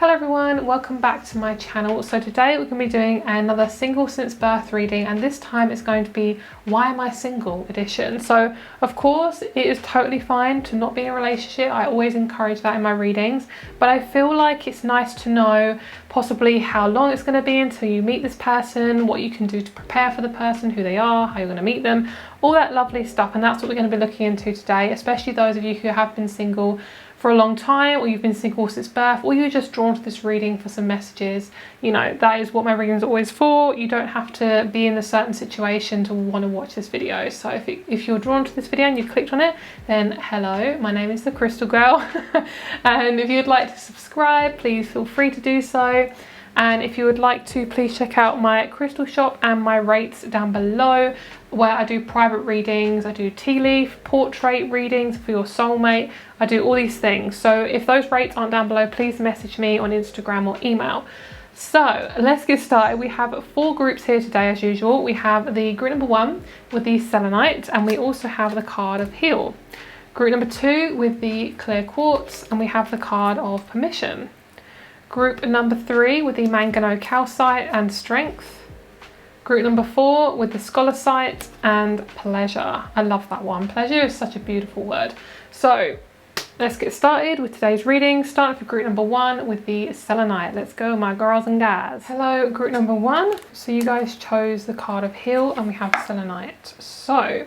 Hello everyone, welcome back to my channel. So today we're going to be doing another single since birth reading, and this time it's going to be why am I single edition. So of course it is totally fine to not be in a relationship. I always encourage that in my readings, but I feel like it's nice to know possibly how long it's going to be until you meet this person, what you can do to prepare for the person, who they are, how you're going to meet them, all that lovely stuff. And that's what we're going to be looking into today, especially those of you who have been single for a long time, or you've been single since birth, or you're just drawn to this reading for some messages. You know, that is what my readings are always for. You don't have to be in a certain situation to want to watch this video. So if you're drawn to this video and you've clicked on it, then hello, my name is the Crystal Girl. And if you'd like to subscribe, please feel free to do so. And if you would like to, please check out my crystal shop and my rates down below, where I do private readings, I do tea leaf, portrait readings for your soulmate, I do all these things. So if those rates aren't down below, please message me on Instagram or email. So let's get started. We have 4 groups here today as usual. We have the group number 1 with the selenite, and we also have the card of heal. Group number 2 with the clear quartz, and we have the card of permission. Group number 3 with the manganese calcite and strength. Group number 4 with the scholarcite and pleasure. I love that one. Pleasure is such a beautiful word. So let's get started with today's reading, starting with group number 1 with the selenite. Let's go, my girls and guys. Hello, group number 1. So you guys chose the card of heal, and we have selenite. So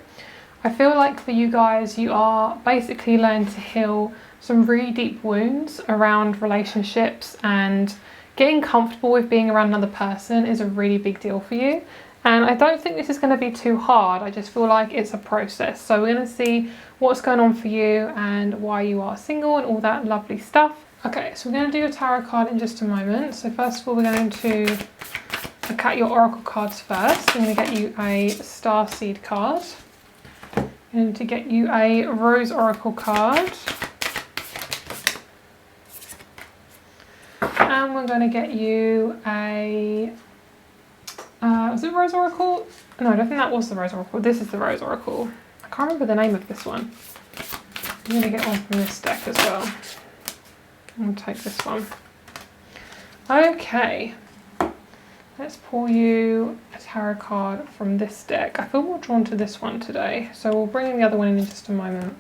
I feel like for you guys, you are basically learning to heal some really deep wounds around relationships, and getting comfortable with being around another person is a really big deal for you. And I don't think this is going to be too hard. I just feel like it's a process. So we're going to see what's going on for you and why you are single and all that lovely stuff. Okay, so we're going to do your tarot card in just a moment. So first of all, we're going to look at your oracle cards first. I'm going to get you a star seed card. I'm going to get you a rose oracle card. And we're going to get you a, was it Rose Oracle? No, I don't think that was the Rose Oracle. This is the Rose Oracle. I can't remember the name of this one. I'm going to get one from this deck as well. I'll take this one. Okay. Let's pull you a tarot card from this deck. I feel more drawn to this one today, so we'll bring the other one in just a moment.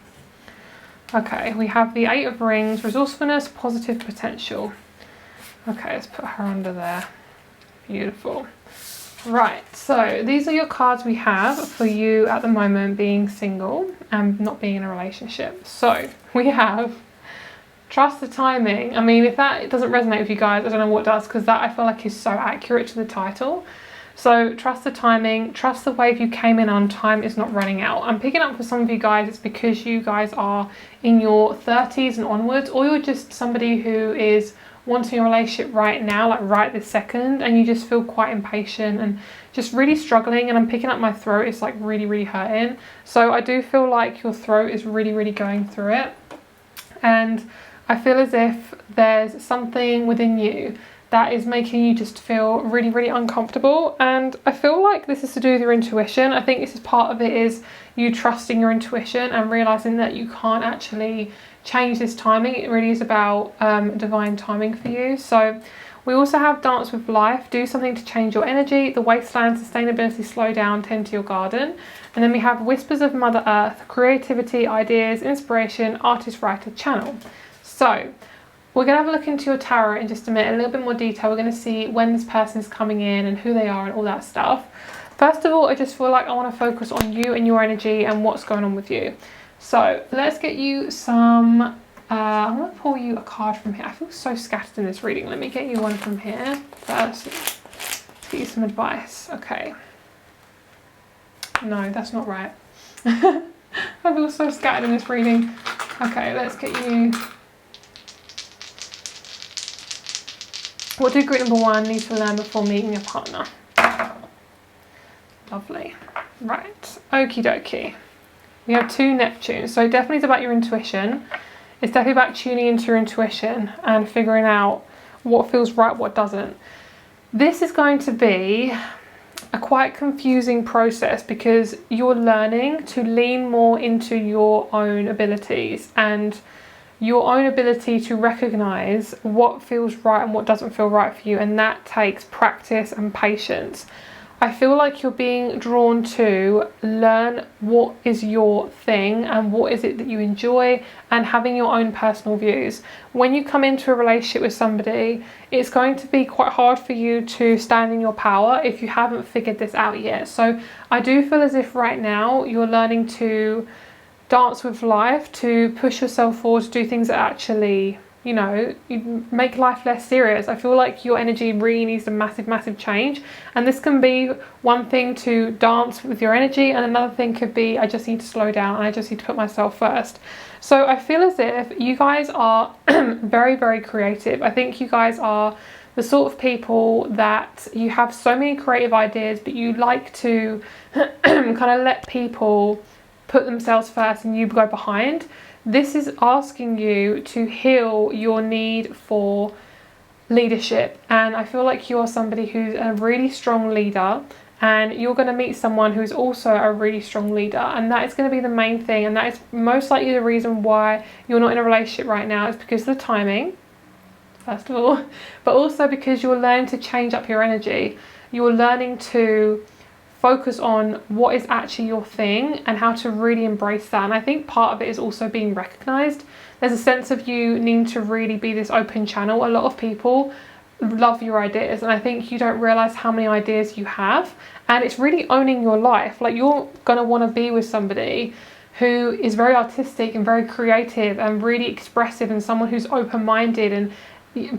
Okay, we have the 8 of Rings, resourcefulness, positive potential. Okay, let's put her under there. Beautiful. Right, so these are your cards we have for you at the moment being single and not being in a relationship. So we have trust the timing. I mean, if that doesn't resonate with you guys, I don't know what does, because that I feel like is so accurate to the title. So trust the timing, trust the wave you came in on, time is not running out. I'm picking up for some of you guys, it's because you guys are in your 30s and onwards, or you're just somebody who is wanting a relationship right now, like right this second, and you just feel quite impatient and just really struggling. And I'm picking up my throat, it's like really hurting. So I do feel like your throat is really going through it, and I feel as if there's something within you that is making you just feel really uncomfortable. And I feel like this is to do with your intuition. I think this is part of it, is you trusting your intuition and realizing that you can't actually change this timing. It really is about divine timing for you. So we also have dance with life, do something to change your energy, the wasteland, sustainability, slow down, tend to your garden. And then we have whispers of Mother Earth, creativity, ideas, inspiration, artist, writer, channel. So we're going to have a look into your tarot in just a minute, a little bit more detail. We're going to see when this person is coming in and who they are and all that stuff. First of all, I just feel like I want to focus on you and your energy and what's going on with you. So let's get you some, I'm going to pull you a card from here. I feel so scattered in this reading. Let me get you one from here first. Let's get you some advice. Okay. No, that's not right. I feel so scattered in this reading. Okay, let's get you. What do group number 1 need to learn before meeting your partner? Lovely. Right. Okie dokie. We have 2 Neptunes. So definitely it's about your intuition. It's definitely about tuning into your intuition and figuring out what feels right, what doesn't. This is going to be a quite confusing process, because you're learning to lean more into your own abilities and your own ability to recognize what feels right and what doesn't feel right for you, and that takes practice and patience. I feel like you're being drawn to learn what is your thing and what is it that you enjoy, and having your own personal views. When you come into a relationship with somebody, it's going to be quite hard for you to stand in your power if you haven't figured this out yet. So I do feel as if right now you're learning to dance with life, to push yourself forward, to do things that actually, you know, you make life less serious. I feel like your energy really needs a massive change, and this can be one thing, to dance with your energy, and another thing could be I just need to slow down and I just need to put myself first. So I feel as if you guys are very creative. I think you guys are the sort of people that you have so many creative ideas, but you like to kind of let people put themselves first and you go behind. This is asking you to heal your need for leadership, and I feel like you're somebody who's a really strong leader, and you're going to meet someone who's also a really strong leader, and that is going to be the main thing, and that is most likely the reason why you're not in a relationship right now, is because of the timing, first of all, but also because you're learning to change up your energy. You're learning to focus on what is actually your thing and how to really embrace that. And I think part of it is also being recognized. There's a sense of you needing to really be this open channel. A lot of people love your ideas, and I think you don't realize how many ideas you have, and it's really owning your life. Like, you're gonna want to be with somebody who is very artistic and very creative and really expressive, and someone who's open-minded and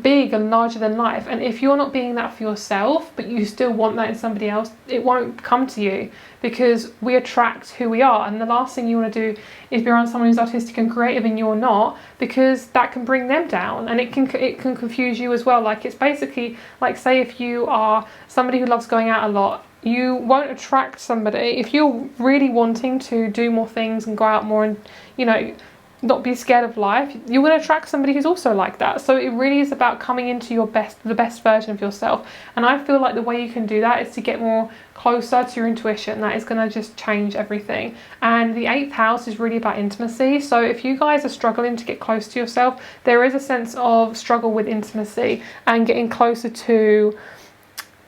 big and larger than life. And if you're not being that for yourself, but you still want that in somebody else, it won't come to you, because we attract who we are. And the last thing you want to do is be around someone who's artistic and creative and you're not, because that can bring them down, and it can confuse you as well. Like, it's basically like, say if you are somebody who loves going out a lot, you won't attract somebody. If you're really wanting to do more things and go out more and, you know, not be scared of life, you're going to attract somebody who's also like that. So it really is about coming into the best version of yourself. And I feel like the way you can do that is to get more closer to your intuition. That is going to just change everything. And the 8th house is really about intimacy. So if you guys are struggling to get close to yourself, there is a sense of struggle with intimacy and getting closer to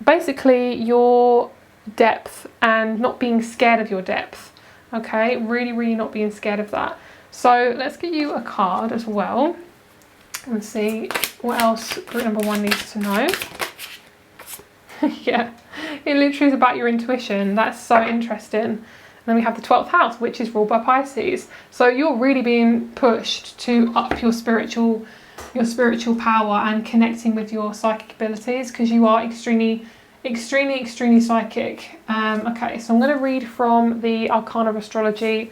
basically your depth and not being scared of your depth. Okay, really not being scared of that. So let's get you a card as well and see what else group number 1 needs to know. Yeah, it literally is about your intuition. That's so interesting. And then we have the 12th house, which is ruled by Pisces. So you're really being pushed to up your spiritual power and connecting with your psychic abilities, because you are extremely psychic. Okay, so I'm going to read from the Arcana of Astrology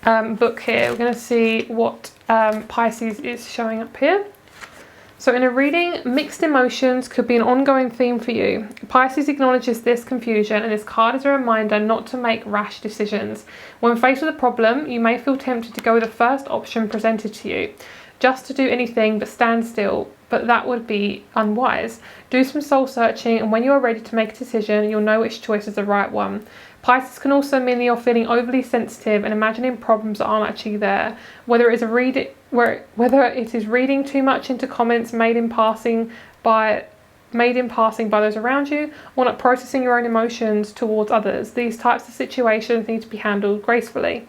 book here. We're going to see what Pisces is showing up here. So in a reading, mixed emotions could be an ongoing theme for you. Pisces acknowledges this confusion, and this card is a reminder not to make rash decisions. When faced with a problem, you may feel tempted to go with the first option presented to you, just to do anything but stand still, but that would be unwise. Do some soul searching, and when you are ready to make a decision, you'll know which choice is the right one. Pisces can also mean that you're feeling overly sensitive and imagining problems that aren't actually there. Whether it is reading too much into comments made in passing by those around you, or not processing your own emotions towards others. These types of situations need to be handled gracefully.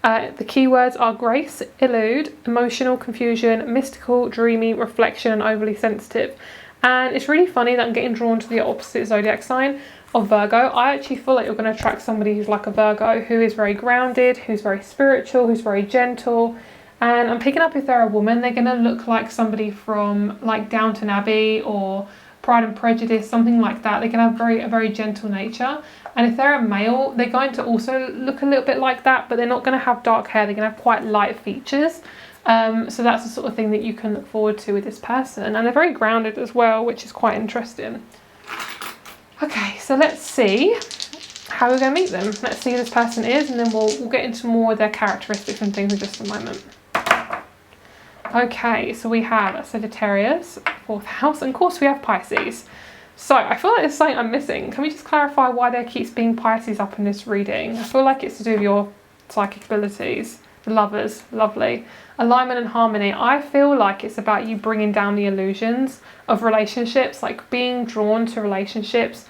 The keywords are grace, elude, emotional, confusion, mystical, dreamy, reflection, and overly sensitive. And it's really funny that I'm getting drawn to the opposite zodiac sign of Virgo. I actually feel like you're going to attract somebody who's like a Virgo, who is very grounded, who's very spiritual, who's very gentle. And I'm picking up, if they're a woman, they're going to look like somebody from like Downton Abbey or Pride and Prejudice, something like that. They're going to have a very gentle nature. And if they're a male, they're going to also look a little bit like that, but they're not going to have dark hair. They're going to have quite light features. So that's the sort of thing that you can look forward to with this person. And they're very grounded as well, which is quite interesting. Okay, so let's see how we're going to meet them. Let's see who this person is, and then we'll get into more of their characteristics and things in just a moment. Okay, so we have Sagittarius, 4th house, and of course we have Pisces. So I feel like there's something I'm missing. Can we just clarify why there keeps being Pisces up in this reading? I feel like it's to do with your psychic abilities. The Lovers, lovely. Alignment and harmony. I feel like it's about you bringing down the illusions of relationships, like being drawn to relationships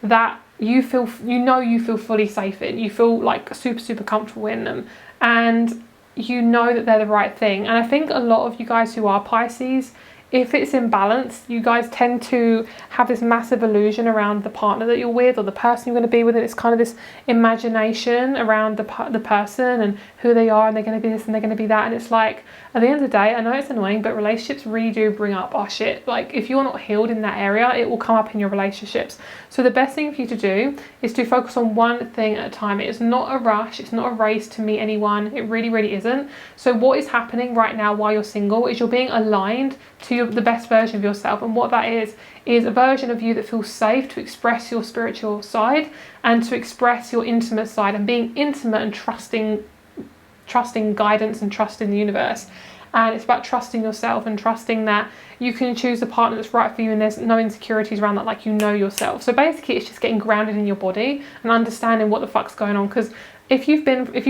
that you feel fully safe in. You feel like super comfortable in them, and you know that they're the right thing. And I think a lot of you guys who are Pisces, if it's imbalanced, you guys tend to have this massive illusion around the partner that you're with or the person you're going to be with, and it's kind of this imagination around the person and who they are, and they're going to be this and they're going to be that. And it's like, at the end of the day, I know it's annoying, but relationships really do bring up our shit. Like, if you're not healed in that area, it will come up in your relationships. So the best thing for you to do is to focus on one thing at a time. It is not a rush. It's not a race to meet anyone. It really isn't. So what is happening right now while you're single is you're being aligned to the best version of yourself. And what that is a version of you that feels safe to express your spiritual side and to express your intimate side, and being intimate and trusting guidance and trusting the universe. And it's about trusting yourself and trusting that you can choose a partner that's right for you, and there's no insecurities around that, like, you know yourself. So basically it's just getting grounded in your body and understanding what the fuck's going on. Because if you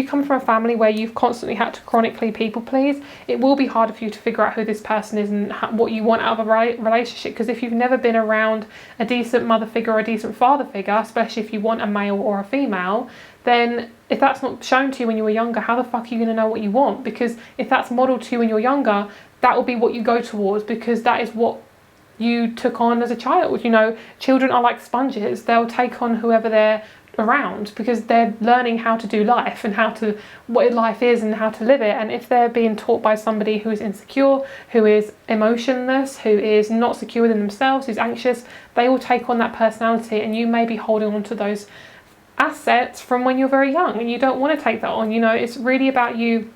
come from a family where you've constantly had to chronically people please, it will be harder for you to figure out who this person is and what you want out of a relationship. Because if you've never been around a decent mother figure or a decent father figure, especially if you want a male or a female, then if that's not shown to you when you were younger, how the fuck are you going to know what you want? Because if that's modeled to you when you're younger, that will be what you go towards, because that is what you took on as a child. You know, children are like sponges. They'll take on whoever they're around because they're learning how to do life and what life is and how to live it. And if they're being taught by somebody who is insecure, who is emotionless, who is not secure within themselves, who's anxious, they will take on that personality, and you may be holding on to those assets from when you're very young, and you don't want to take that on. You know, it's really about you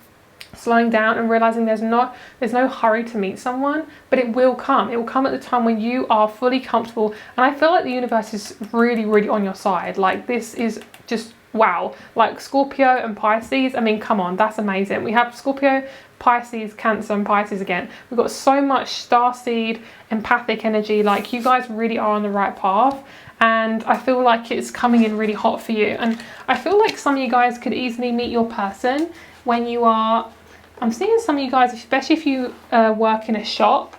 slowing down and realizing there's no hurry to meet someone, but it will come at the time when you are fully comfortable. And I feel like the universe is really on your side. Like, this is just wow. Like, Scorpio and Pisces, I mean, come on, that's amazing. We have Scorpio, Pisces, Cancer, and Pisces again. We've got so much starseed empathic energy. Like, you guys really are on the right path, and I feel like it's coming in really hot for you. And I feel like some of you guys could easily meet your person when you are, I'm seeing some of you guys, especially if you work in a shop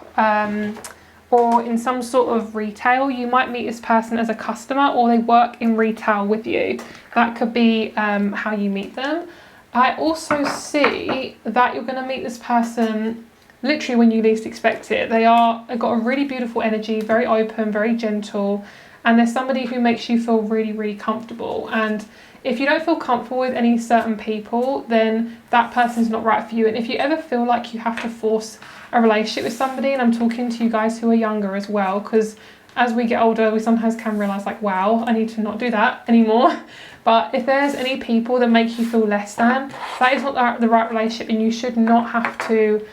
or in some sort of retail, you might meet this person as a customer, or they work in retail with you. That could be how you meet them. I also see that you're going to meet this person literally when you least expect it. They've got a really beautiful energy, very open, very gentle, and they're somebody who makes you feel really comfortable. And if you don't feel comfortable with any certain people, then that person's not right for you. And if you ever feel like you have to force a relationship with somebody, and I'm talking to you guys who are younger as well, because as we get older, we sometimes can realise, like, wow, I need to not do that anymore. But if there's any people that make you feel less than, that is not the right relationship, and you should not have to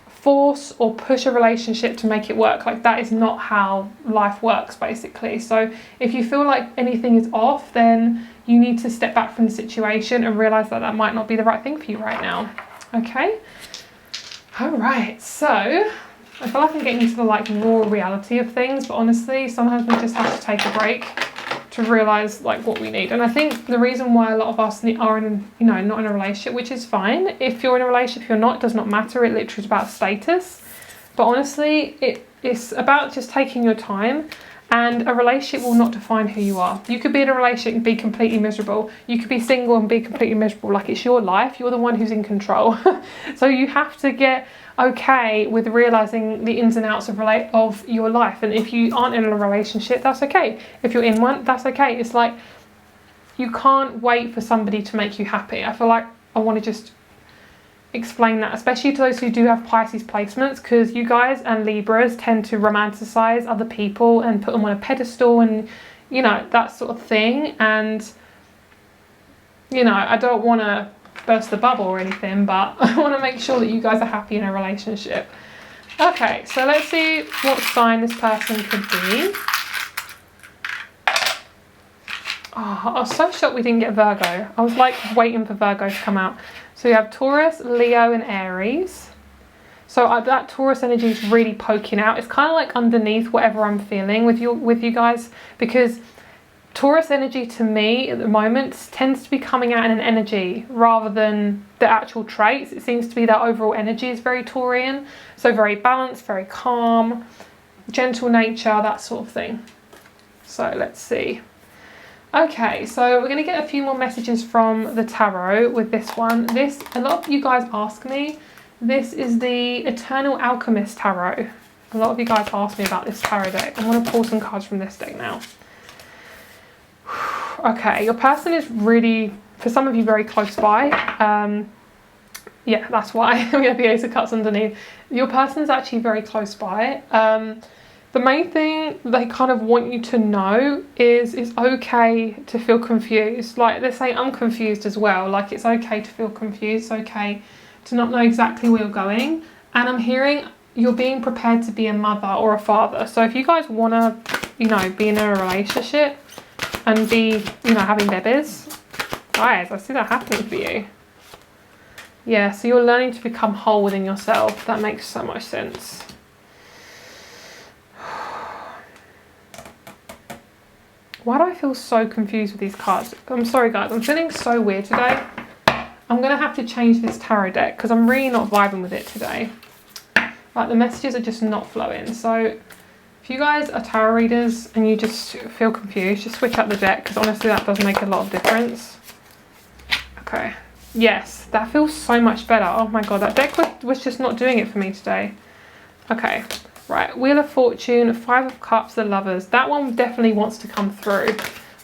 force or push a relationship to make it work. Like, that is not how life works, basically. So if you feel like anything is off, then you need to step back from the situation and realise that that might not be the right thing for you right now. Okay? Alright, so I feel like I'm getting into the raw reality of things, but honestly, sometimes we just have to take a break to realise what we need. And I think the reason why a lot of us are not in a relationship, which is fine. If you're in a relationship, if you're not, it does not matter. It literally is about status. But honestly, it's about just taking your time. And a relationship will not define who you are. You could be in a relationship and be completely miserable. You could be single and be completely miserable. Like, it's your life. You're the one who's in control. So you have to get okay with realizing the ins and outs of your life. And if you aren't in a relationship, that's okay. If you're in one, that's okay. It's like, you can't wait for somebody to make you happy. I feel like I want to just explain that, especially to those who do have Pisces placements, because you guys and Libras tend to romanticize other people and put them on a pedestal and that sort of thing. And I don't want to burst the bubble or anything, but I want to make sure that you guys are happy in a relationship. Okay, so let's see what sign this person could be. Oh, I was so shocked we didn't get Virgo. I was waiting for Virgo to come out. So you have Taurus, Leo, and Aries. So that Taurus energy is really poking out. It's kind of underneath whatever I'm feeling with you guys, because Taurus energy to me at the moment tends to be coming out in an energy rather than the actual traits. It seems to be that overall energy is very Taurian. So very balanced, very calm, gentle nature, that sort of thing. So let's see. Okay, so we're going to get a few more messages from the tarot with this one. This, a lot of you guys ask me, this is the Eternal Alchemist Tarot. A lot of you guys asked me about this tarot deck. I'm going to pull some cards from this deck now. Okay, your person is really, for some of you, very close by. Yeah, that's why we have the Ace of Cups underneath. Your person is actually very close by. The main thing they kind of want you to know is it's okay to feel confused. Like they're saying, I'm confused as well. Like it's okay to feel confused. It's okay to not know exactly where you're going. And I'm hearing you're being prepared to be a mother or a father. So if you guys want to, you know, be in a relationship and be, you know, having babies, guys, I see that happening for you. Yeah, so you're learning to become whole within yourself. That makes so much sense. Why do I feel so confused with these cards? I'm sorry guys, I'm feeling so weird today. I'm going to have to change this tarot deck because I'm really not vibing with it today. Like the messages are just not flowing. So if you guys are tarot readers and you just feel confused, just switch up the deck because honestly that does make a lot of difference. Okay. Yes, that feels so much better. Oh my god, that deck was just not doing it for me today. Okay. Right, Wheel of Fortune, Five of Cups, the Lovers. That one definitely wants to come through.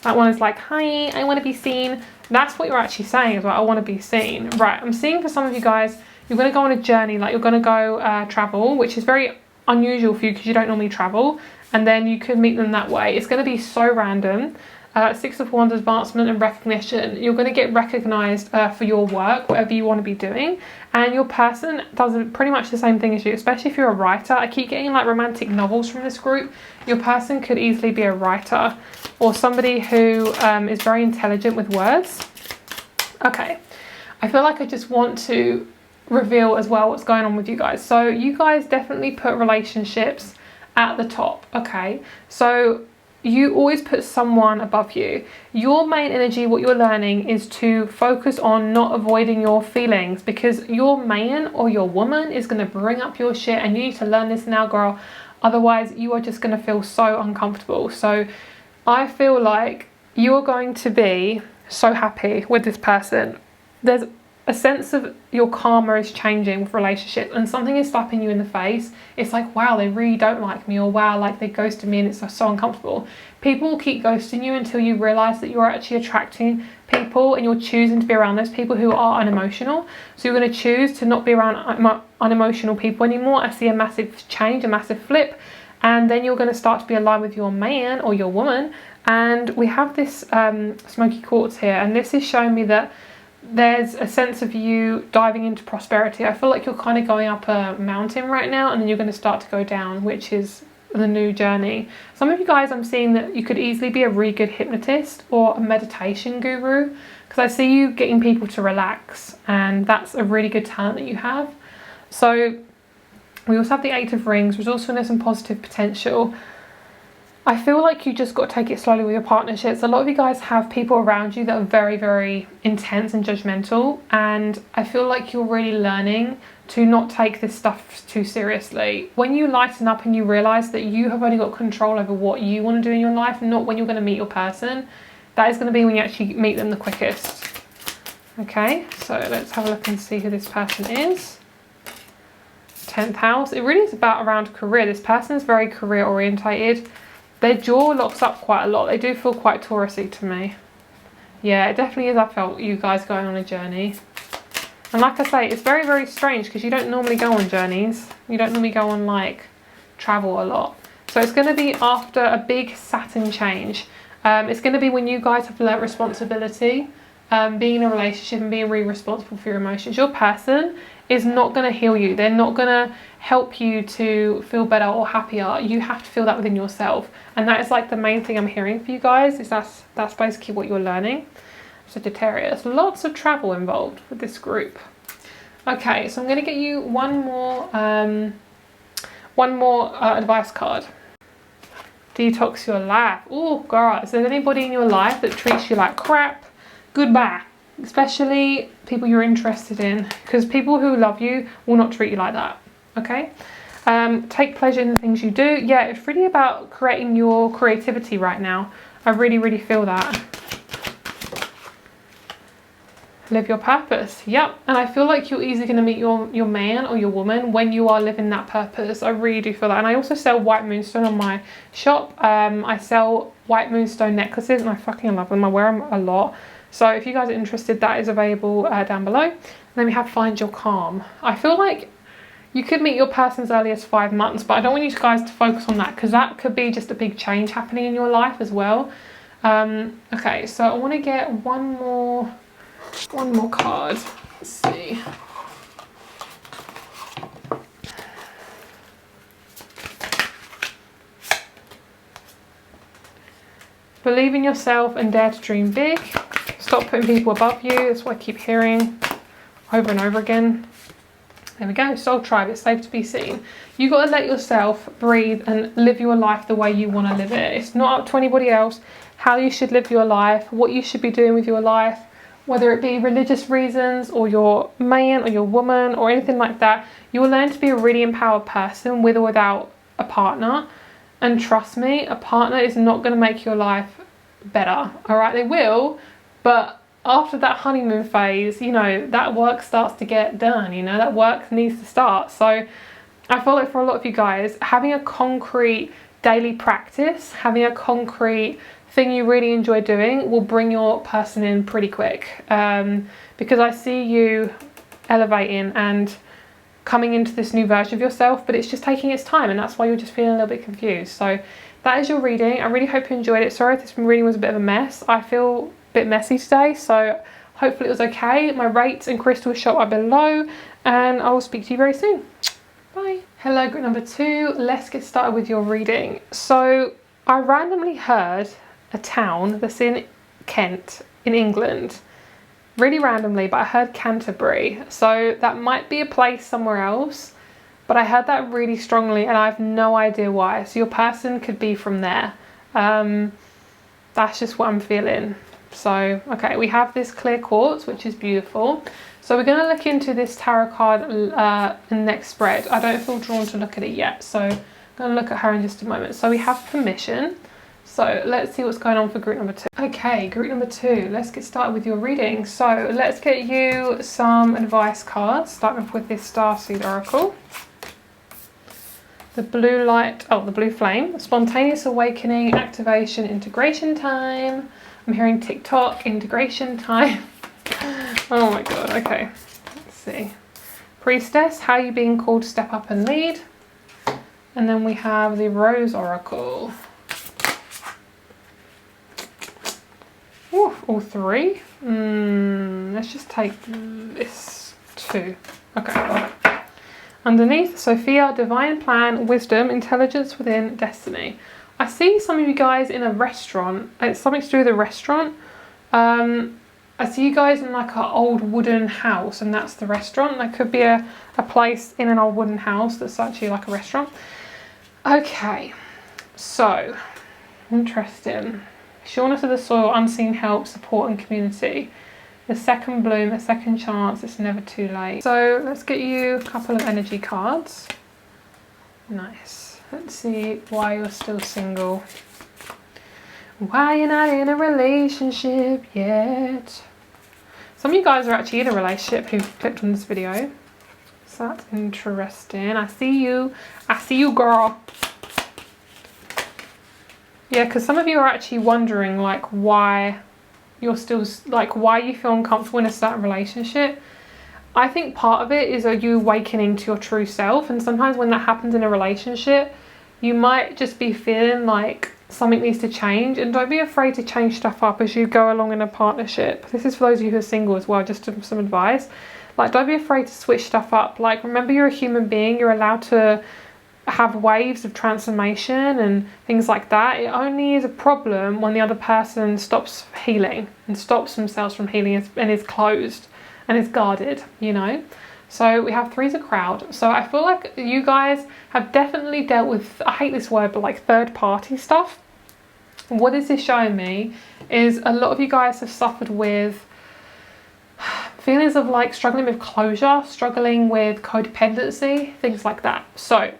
That one is like, hi, I want to be seen. That's what you're actually saying as well. I want to be seen. Right, I'm seeing for some of you guys, you're going to go on a journey. Like you're going to go travel, which is very unusual for you because you don't normally travel. And then you could meet them that way. It's going to be so random. Six of Wands, advancement and recognition. You're going to get recognized for your work, whatever you want to be doing. And your person does pretty much the same thing as you, especially if you're a writer. I keep getting like romantic novels from this group. Your person could easily be a writer or somebody who is very intelligent with words. Okay, I feel like I just want to reveal as well what's going on with you guys. So you guys definitely put relationships at the top, okay? So you always put someone above you. Your main energy, what you're learning, is to focus on not avoiding your feelings because your man or your woman is going to bring up your shit and you need to learn this now, girl. Otherwise, you are just going to feel so uncomfortable. So I feel like you're going to be so happy with this person. There's a sense of your karma is changing with relationships and something is slapping you in the face. It's like, wow, they really don't like me, or wow, like they ghosted me and it's so uncomfortable. People will keep ghosting you until you realize that you're actually attracting people and you're choosing to be around those people who are unemotional. So you're going to choose to not be around unemotional people anymore. I see a massive change, a massive flip, and then you're going to start to be aligned with your man or your woman. And we have this smoky quartz here, and this is showing me that there's a sense of you diving into prosperity. I feel like you're kind of going up a mountain right now and then you're going to start to go down, which is the new journey. Some of you guys, I'm seeing that you could easily be a really good hypnotist or a meditation guru because I see you getting people to relax, and that's a really good talent that you have. So we also have the Eight of Rings, resourcefulness and positive potential. I feel like you just got to take it slowly with your partnerships. A lot of you guys have people around you that are very, very intense and judgmental. And I feel like you're really learning to not take this stuff too seriously. When you lighten up and you realize that you have only got control over what you want to do in your life, not when you're going to meet your person, that is going to be when you actually meet them the quickest. Okay, so let's have a look and see who this person is. 10th house. It really is about around career. This person is very career orientated. Their jaw locks up quite a lot. They do feel quite Taurusy to me. Yeah, it definitely is. I felt you guys going on a journey. And like I say, it's very, very strange because you don't normally go on journeys. You don't normally go on like travel a lot. So it's going to be after a big Saturn change. It's going to be when you guys have learnt responsibility, being in a relationship and being really responsible for your emotions. Your person is not going to heal you. They're not going to help you to feel better or happier. You have to feel that within yourself. And that is like the main thing I'm hearing for you guys, is that's basically what you're learning. Sagittarius, lots of travel involved with this group. Okay, so I'm going to get you one more advice card. Detox your life. Oh, girl, if there's anybody in your life that treats you like crap, goodbye. Especially people you're interested in, because people who love you will not treat you like that, okay? Take pleasure in the things you do. Yeah, it's really about creating your creativity right now. I really, really feel that. Live your purpose. Yep. And I feel like you're easily going to meet your man or your woman when you are living that purpose. I really do feel that. And I also sell white moonstone on my shop. I sell white moonstone necklaces and I fucking love them. I wear them a lot. So if you guys are interested, that is available down below. And then we have Find Your Calm. I feel like you could meet your person as early as 5 months, but I don't want you guys to focus on that because that could be just a big change happening in your life as well. Okay, so I want to get one more card. Let's see. Believe in yourself and dare to dream big. Stop putting people above you. That's what I keep hearing over and over again. There we go. Soul Tribe. It's safe to be seen. You got to let yourself breathe and live your life the way you want to live it. It's not up to anybody else how you should live your life, what you should be doing with your life, whether it be religious reasons or your man or your woman or anything like that. You'll learn to be a really empowered person with or without a partner. And trust me, a partner is not going to make your life better. All right, they will, but after that honeymoon phase, you know, that work starts to get done, you know, that work needs to start. So I feel like for a lot of you guys, having a concrete daily practice, having a concrete thing you really enjoy doing will bring your person in pretty quick. Because I see you elevating and coming into this new version of yourself, but it's just taking its time, and that's why you're just feeling a little bit confused. So that is your reading. I really hope you enjoyed it. Sorry if this reading was a bit of a mess. I feel a bit messy today, so hopefully it was okay. My rates and crystal shop are below, and I will speak to you very soon. Bye. Hello, group number 2. Let's get started with your reading. So I randomly heard a town that's in Kent in England, really randomly, but I heard Canterbury, so that might be a place somewhere else, but I heard that really strongly and I have no idea why. So your person could be from there. That's just what I'm feeling. So okay, we have this clear quartz, which is beautiful. So we're going to look into this tarot card in the next spread. I don't feel drawn to look at it yet, so I'm going to look at her in just a moment. So we have permission. So let's see what's going on for group number 2. Okay, group number 2, let's get started with your reading. So let's get you some advice cards, starting off with this Starseed Oracle. The blue light, oh, the blue flame. Spontaneous awakening, activation, integration time. I'm hearing TikTok, integration time. Oh my god, okay. Let's see. Priestess, how are you being called to step up and lead? And then we have the Rose Oracle. Ooh, all 3. Let's just take this 2. Okay. Underneath, Sophia, divine plan, wisdom, intelligence within, destiny. I see some of you guys in a restaurant. It's something to do with a restaurant. I see you guys in like an old wooden house, and that's the restaurant. There could be a place in an old wooden house that's actually like a restaurant. Okay, so interesting. Sureness of the soil, unseen help, support and community. The second bloom, the second chance, it's never too late. So let's get you a couple of energy cards. Nice. Let's see why you're still single. Why you're not in a relationship yet. Some of you guys are actually in a relationship who've clicked on this video. So that's interesting. I see you. I see you, girl. Yeah, because some of you are actually wondering like why you're still, like why you feel uncomfortable in a certain relationship. I think part of it is you awakening to your true self, and sometimes when that happens in a relationship, you might just be feeling like something needs to change, and don't be afraid to change stuff up as you go along in a partnership. This is for those of you who are single as well, just some advice. Like, don't be afraid to switch stuff up. Like, remember, you're a human being, you're allowed to have waves of transformation and things like that. It only is a problem when the other person stops healing and stops themselves from healing and is closed and is guarded, you know. So we have 3 is a crowd. So I feel like you guys have definitely dealt with, I hate this word, but like third party stuff. What is this showing me is a lot of you guys have suffered with feelings of like struggling with closure, struggling with codependency, things like that. So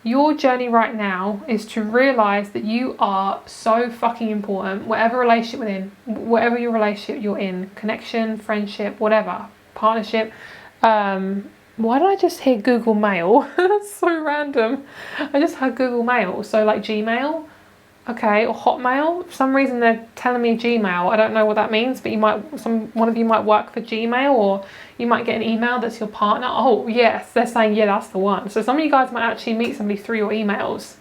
your journey right now is to realize that you are so fucking important, whatever relationship whatever your relationship you're in, connection, friendship, whatever, partnership. Why did I just hear Google Mail? That's so random. I just heard Google Mail. So like Gmail, okay, or Hotmail. For some reason they're telling me Gmail. I don't know what that means, but one of you might work for Gmail, or you might get an email that's your partner. Oh yes, they're saying yeah, that's the one. So some of you guys might actually meet somebody through your emails.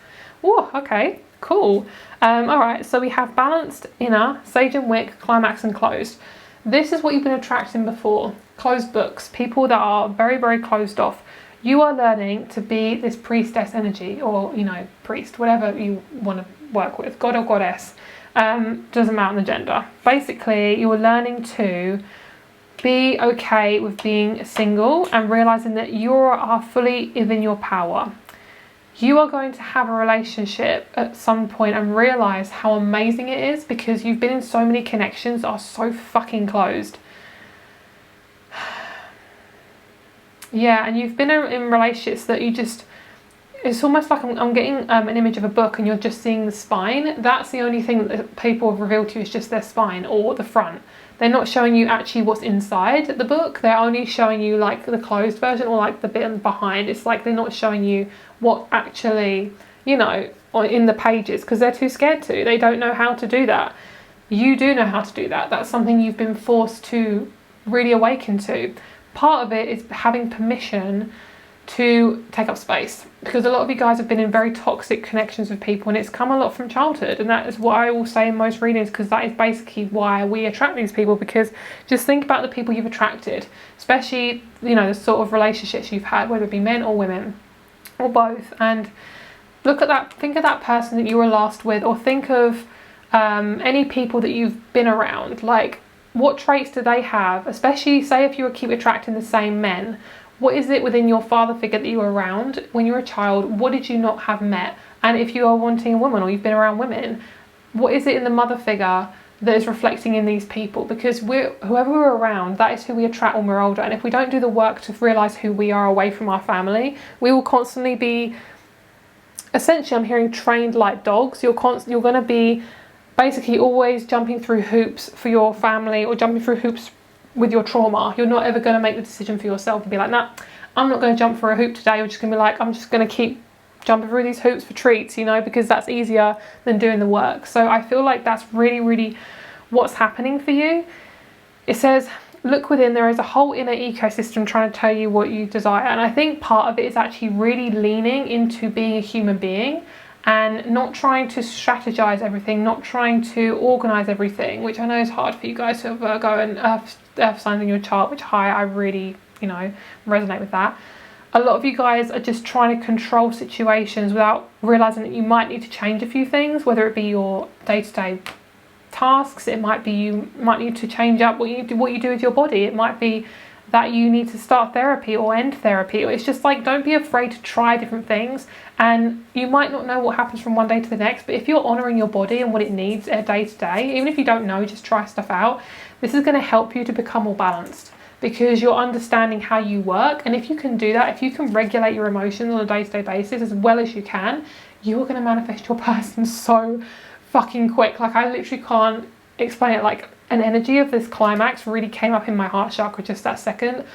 Oh, okay, cool. All right, so we have balanced, inner, sage and wick, climax and closed. This is what you've been attracting before. Closed books, people that are very, very closed off. You are learning to be this priestess energy, or, you know, priest, whatever you want to work with, god or goddess, doesn't matter the gender. Basically, you are learning to be okay with being single and realizing that you are fully within your power. You are going to have a relationship at some point and realize how amazing it is, because you've been in so many connections that are so fucking closed. Yeah, and you've been in relationships that you just, it's almost like I'm getting an image of a book and you're just seeing the spine. That's the only thing that people have revealed to you, is just their spine or the front. They're not showing you actually what's inside the book. They're only showing you like the closed version, or like the bit behind. It's like they're not showing you what actually, you know, in the pages, because they're too scared to. They don't know how to do that. You do know how to do that. That's something you've been forced to really awaken to. Part of it is having permission to take up space, because a lot of you guys have been in very toxic connections with people, and it's come a lot from childhood, and that is what I will say in most readings, because that is basically why we attract these people. Because just think about the people you've attracted, especially, you know, the sort of relationships you've had, whether it be men or women or both, and look at that, think of that person that you were last with, or think of any people that you've been around. Like, what traits do they have? Especially, say if you keep attracting the same men, what is it within your father figure that you were around when you were a child? What did you not have met? And if you are wanting a woman, or you've been around women, what is it in the mother figure that is reflecting in these people? Because whoever we're around, that is who we attract when we're older. And if we don't do the work to realise who we are away from our family, we will constantly be, essentially I'm hearing, trained like dogs. You're going to be basically always jumping through hoops for your family, or jumping through hoops with your trauma. You're not ever going to make the decision for yourself and be like, nah, I'm not going to jump for a hoop today. You're just going to be like, I'm just going to keep jumping through these hoops for treats, you know, because that's easier than doing the work. So I feel like that's really, really what's happening for you. It says, look within, there is a whole inner ecosystem trying to tell you what you desire. And I think part of it is actually really leaning into being a human being, and not trying to strategize everything, not trying to organize everything, which I know is hard for you guys who have Virgo and Earth signs in your chart, which I really, you know, resonate with that. A lot of you guys are just trying to control situations without realizing that you might need to change a few things, whether it be your day-to-day tasks, it might be you might need to change up what you do with your body, it might be that you need to start therapy or end therapy. It's just like, don't be afraid to try different things. And you might not know what happens from one day to the next, but if you're honouring your body and what it needs day to day, even if you don't know, just try stuff out. This is going to help you to become more balanced, because you're understanding how you work. And if you can do that, if you can regulate your emotions on a day-to-day basis as well as you can, you are going to manifest your person so fucking quick. Like, I literally can't explain it. Like, an energy of this climax really came up in my heart chakra just that second.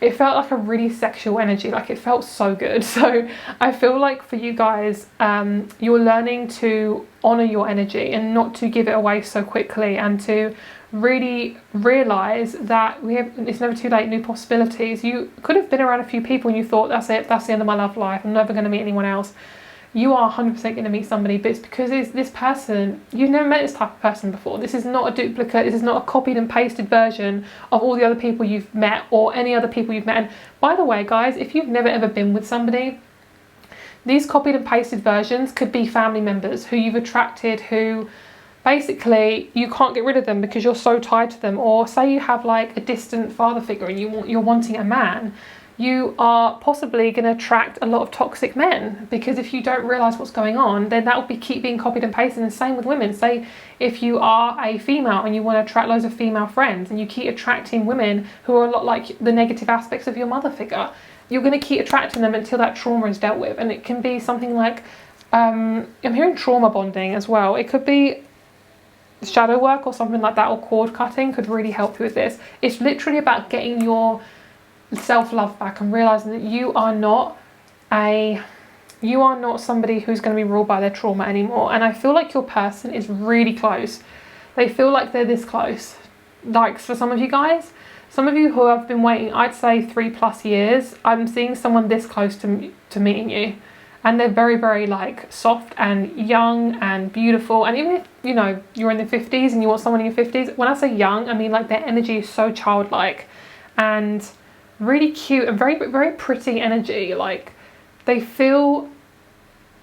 It felt like a really sexual energy, like it felt so good. So I feel like for you guys, you're learning to honour your energy and not to give it away so quickly, and to really realise that it's never too late, new possibilities. You could have been around a few people and you thought, that's it, that's the end of my love life, I'm never going to meet anyone else. You are 100% going to meet somebody, but it's because this person, you've never met this type of person before. This is not a duplicate, this is not a copied and pasted version of all the other people you've met or any other people you've met. And by the way, guys, if you've never ever been with somebody, these copied and pasted versions could be family members who you've attracted, who basically you can't get rid of them because you're so tied to them. Or say you have like a distant father figure and you're wanting a man. you are possibly going to attract a lot of toxic men, because if you don't realize what's going on, then that will keep being copied and pasted. And the same with women. Say if you are a female and you want to attract loads of female friends, and you keep attracting women who are a lot like the negative aspects of your mother figure, you're going to keep attracting them until that trauma is dealt with. And it can be something like, I'm hearing trauma bonding as well. It could be shadow work or something like that, or cord cutting could really help you with this. It's literally about getting your self-love back and realizing that you are not somebody who's going to be ruled by their trauma anymore. And I feel like your person is really close. They feel like they're this close. Like for some of you guys, some of you who have been waiting, I'd say 3+ years, I'm seeing someone this close to meeting you. And they're very, very like soft and young and beautiful. And even if, you know, you're in the 50s and you want someone in your 50s, when I say young, I mean like their energy is so childlike and really cute and very, very pretty energy. Like they feel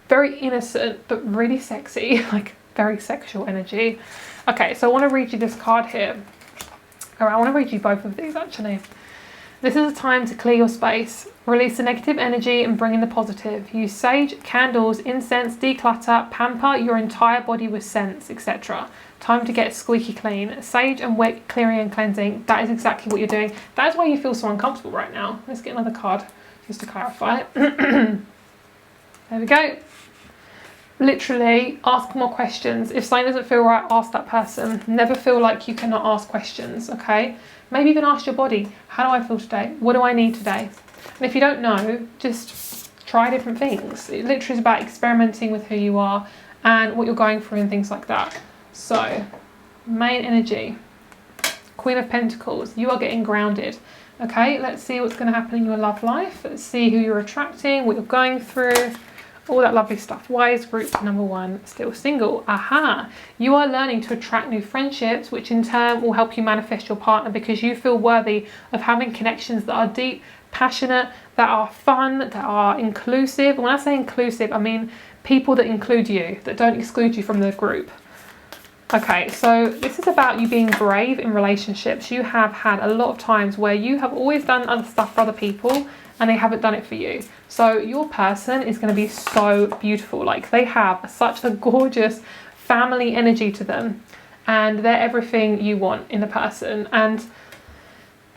very innocent, but really sexy, like very sexual energy. Okay, so I want to read you this card here. All right, I want to read you both of these actually. This is a time to clear your space. Release the negative energy and bring in the positive. Use sage, candles, incense, declutter, pamper your entire body with scents, etc. Time to get squeaky clean. Sage and wick, clearing and cleansing. That is exactly what you're doing. That is why you feel so uncomfortable right now. Let's get another card just to clarify it. There we go. Literally, ask more questions. If something doesn't feel right, ask that person. Never feel like you cannot ask questions, okay? Maybe even ask your body, how do I feel today? What do I need today? And if you don't know, just try different things. It literally is about experimenting with who you are and what you're going through and things like that. So, main energy, Queen of Pentacles, you are getting grounded. Okay, let's see what's going to happen in your love life. Let's see who you're attracting, what you're going through, all that lovely stuff. Why is group number 1 still single? Aha! You are learning to attract new friendships, which in turn will help you manifest your partner, because you feel worthy of having connections that are deep, passionate, that are fun, that are inclusive. When I say inclusive, I mean people that include you, that don't exclude you from the group. Okay, so this is about you being brave in relationships. You have had a lot of times where you have always done other stuff for other people and they haven't done it for you. So your person is going to be so beautiful. Like they have such a gorgeous family energy to them and they're everything you want in a person. And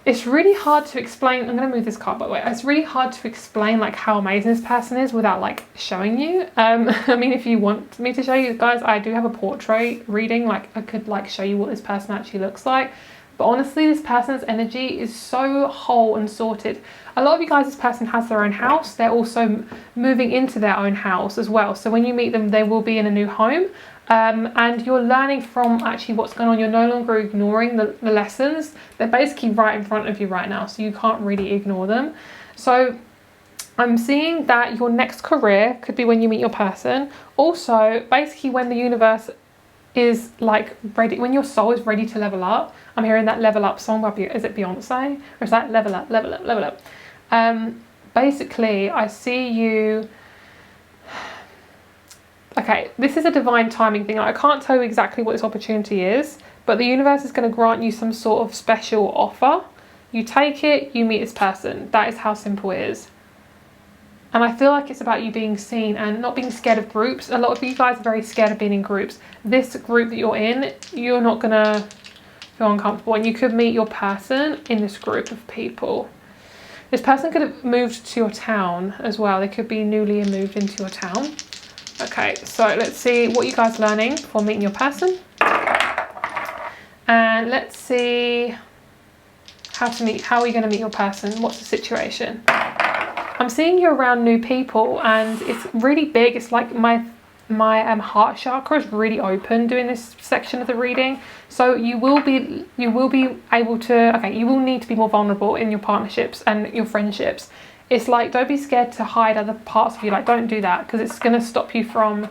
it's really hard to explain. I'm going to move this card by the way. It's really hard to explain like how amazing this person is without like showing you. I mean, if you want me to show you guys, I do have a portrait reading. Like I could like show you what this person actually looks like. But honestly, this person's energy is so whole and sorted. A lot of you guys, this person has their own house. They're also moving into their own house as well. So when you meet them, they will be in a new home. And you're learning from actually what's going on. You're no longer ignoring the lessons. They're basically right in front of you right now, so you can't really ignore them. So I'm seeing that your next career could be when you meet your person. Also, basically when the universe is like ready, when your soul is ready to level up. I'm hearing that level up song by, is it Beyonce? Or is that level up, level up, level up? Basically, I see you... Okay, this is a divine timing thing. I can't tell you exactly what this opportunity is, but the universe is going to grant you some sort of special offer. You take it, you meet this person. That is how simple it is. And I feel like it's about you being seen and not being scared of groups. A lot of you guys are very scared of being in groups. This group that you're in, you're not going to feel uncomfortable. And you could meet your person in this group of people. This person could have moved to your town as well. They could be newly moved into your town. Okay, so let's see what you guys are learning before meeting your person. And let's see how are you going to meet your person? What's the situation? I'm seeing you around new people and it's really big. It's like my heart chakra is really open doing this section of the reading. So you will be able to, okay, you will need to be more vulnerable in your partnerships and your friendships. It's like, don't be scared to hide other parts of you. Like, don't do that because it's going to stop you from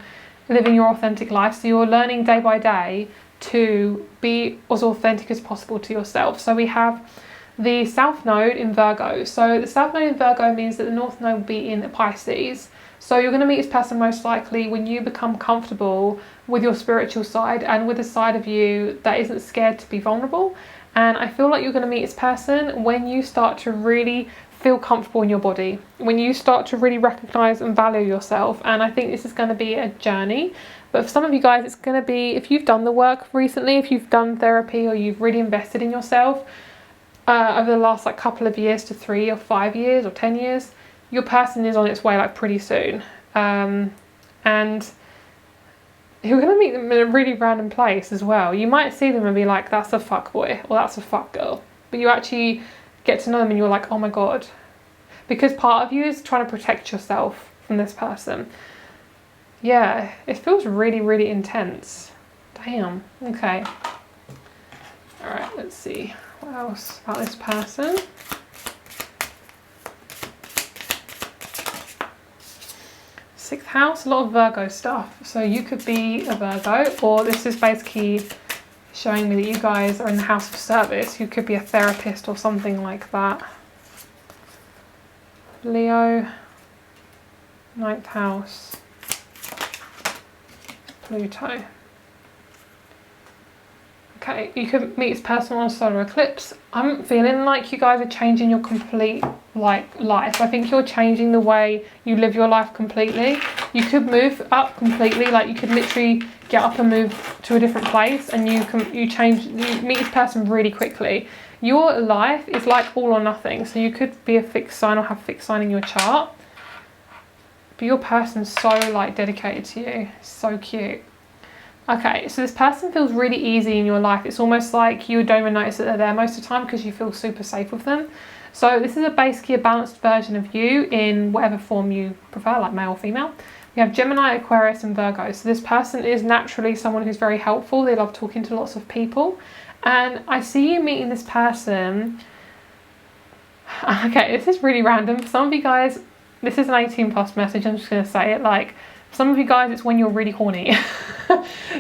living your authentic life. So you're learning day by day to be as authentic as possible to yourself. So we have the South Node in Virgo. So the South Node in Virgo means that the North Node will be in Pisces. So you're going to meet this person most likely when you become comfortable with your spiritual side and with a side of you that isn't scared to be vulnerable. And I feel like you're going to meet this person when you start to really feel comfortable in your body, when you start to really recognize and value yourself. And I think this is going to be a journey. But for some of you guys, it's going to be, if you've done the work recently, if you've done therapy or you've really invested in yourself over the last like couple of years to 3 or 5 years or 10 years, your person is on its way like pretty soon. And you're going to meet them in a really random place as well. You might see them and be like, that's a fuck boy or that's a fuck girl. But you actually get to know them and you're like, oh my God. Because part of you is trying to protect yourself from this person. Yeah, it feels really, really intense. Damn. Okay. All right, let's see. What else about this person? Sixth house, a lot of Virgo stuff. So you could be a Virgo, or this is basically showing me that you guys are in the house of service. You could be a therapist or something like that. Leo, ninth house, Pluto. Okay, you could meet this person on a solar eclipse. I'm feeling like you guys are changing your complete life. I think you're changing the way you live your life completely. You could move up completely, like you could literally get up and move to a different place, and you meet this person really quickly. Your life is like all or nothing, so you could be a fixed sign or have fixed sign in your chart. But your person's so like dedicated to you. So cute. Okay, so this person feels really easy in your life. It's almost like you don't even notice that they're there most of the time because you feel super safe with them. So this is basically a balanced version of you in whatever form you prefer, like male or female. We have Gemini, Aquarius and Virgo. So this person is naturally someone who's very helpful. They love talking to lots of people. And I see you meeting this person. Okay, this is really random. For some of you guys, this is an 18+ message. I'm just going to say it. Like, for some of you guys, it's when you're really horny.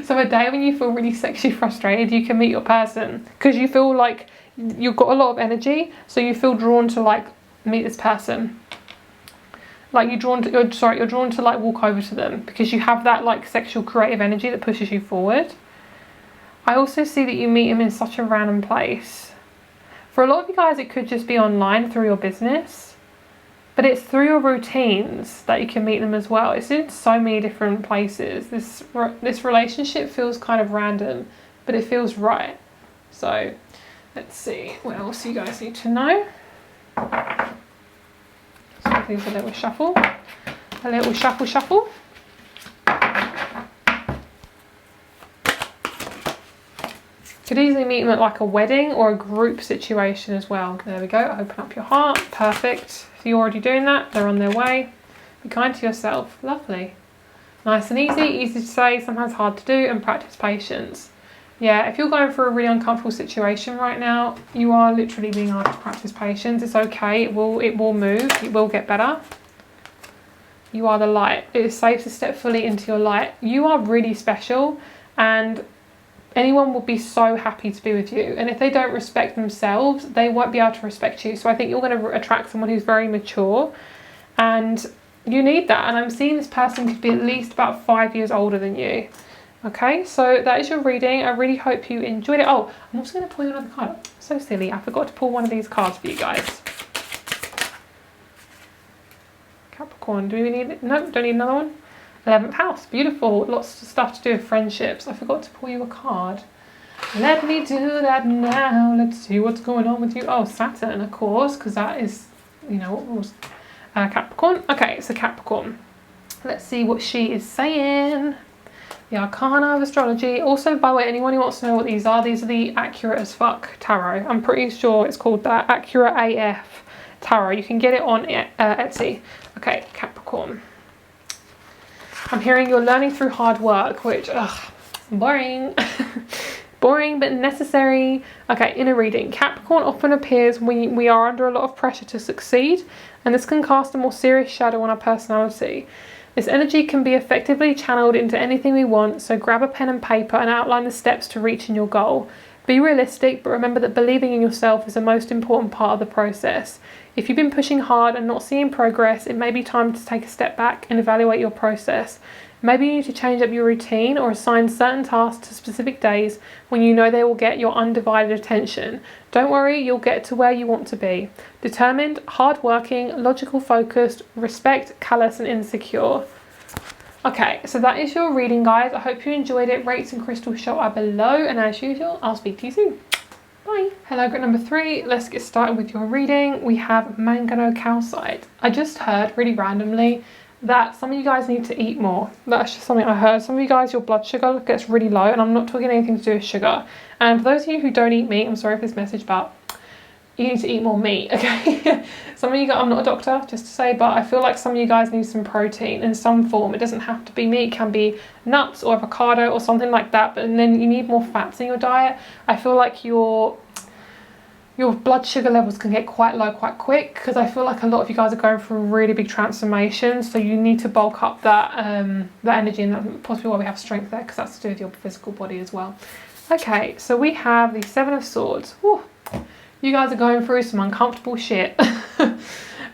So a day when you feel really sexually frustrated, you can meet your person because you feel like you've got a lot of energy. So you feel drawn to like meet this person. Like you're drawn to like walk over to them because you have that like sexual creative energy that pushes you forward. I also see that you meet him in such a random place. For a lot of you guys, it could just be online through your business. But it's through your routines that you can meet them as well. It's in so many different places. This relationship feels kind of random, but it feels right. So let's see what else you guys need to know. So please a little shuffle. A little shuffle shuffle. Could easily meet them at like a wedding or a group situation as well. There we go. Open up your heart. Perfect. If you're already doing that, they're on their way. Be kind to yourself. Lovely. Nice and easy to say, sometimes hard to do, and practice patience. Yeah, if you're going through a really uncomfortable situation right now, you are literally being asked to practice patience. It's okay. It will move. It will get better. You are the light. It is safe to step fully into your light. You are really special, and anyone will be so happy to be with you. And if they don't respect themselves, they won't be able to respect you. So I think you're going to attract someone who's very mature, and you need that. And I'm seeing this person could be at least about 5 years older than you. Okay, so that is your reading. I really hope you enjoyed it. Oh, I'm also going to pull you another card. So silly. I forgot to pull one of these cards for you guys. Capricorn. Do we need it? No, don't need another one. 11th house, beautiful. Lots of stuff to do with friendships. I forgot to pull you a card. Let me do that now. Let's see what's going on with you. Oh, Saturn, of course, because that is, you know, what was Capricorn. Okay, so Capricorn. Let's see what she is saying. The Arcana of Astrology. Also, by the way, anyone who wants to know what these are the Accurate as Fuck Tarot. I'm pretty sure it's called that. Accurate AF Tarot. You can get it on Etsy. Okay, Capricorn. I'm hearing you're learning through hard work, which, boring. Boring but necessary. Okay, inner reading. Capricorn often appears when we are under a lot of pressure to succeed, and this can cast a more serious shadow on our personality. This energy can be effectively channeled into anything we want, so grab a pen and paper and outline the steps to reaching your goal. Be realistic, but remember that believing in yourself is the most important part of the process. If you've been pushing hard and not seeing progress, it may be time to take a step back and evaluate your process. Maybe you need to change up your routine or assign certain tasks to specific days when you know they will get your undivided attention. Don't worry, you'll get to where you want to be. Determined, hardworking, logical focused, respect, callous and insecure. Okay, so that is your reading, guys. I hope you enjoyed it. Rates and crystals show are below, and as usual, I'll speak to you soon. Bye. Hello, group number 3. Let's get started with your reading. We have manganocalcite. I just heard really randomly that some of you guys need to eat more. That's just something I heard. Some of you guys, your blood sugar gets really low, and I'm not talking anything to do with sugar. And for those of you who don't eat meat, I'm sorry for this message, but you need to eat more meat, okay? Some of you guys, I'm not a doctor, just to say, but I feel like some of you guys need some protein in some form. It doesn't have to be meat, it can be nuts or avocado or something like that, but and then you need more fats in your diet. I feel like your blood sugar levels can get quite low quite quick, because I feel like a lot of you guys are going through really big transformations, so you need to bulk up that energy, and that's possibly why we have strength there, because that's to do with your physical body as well. Okay, so we have the 7 of Swords. Whew. You guys are going through some uncomfortable shit.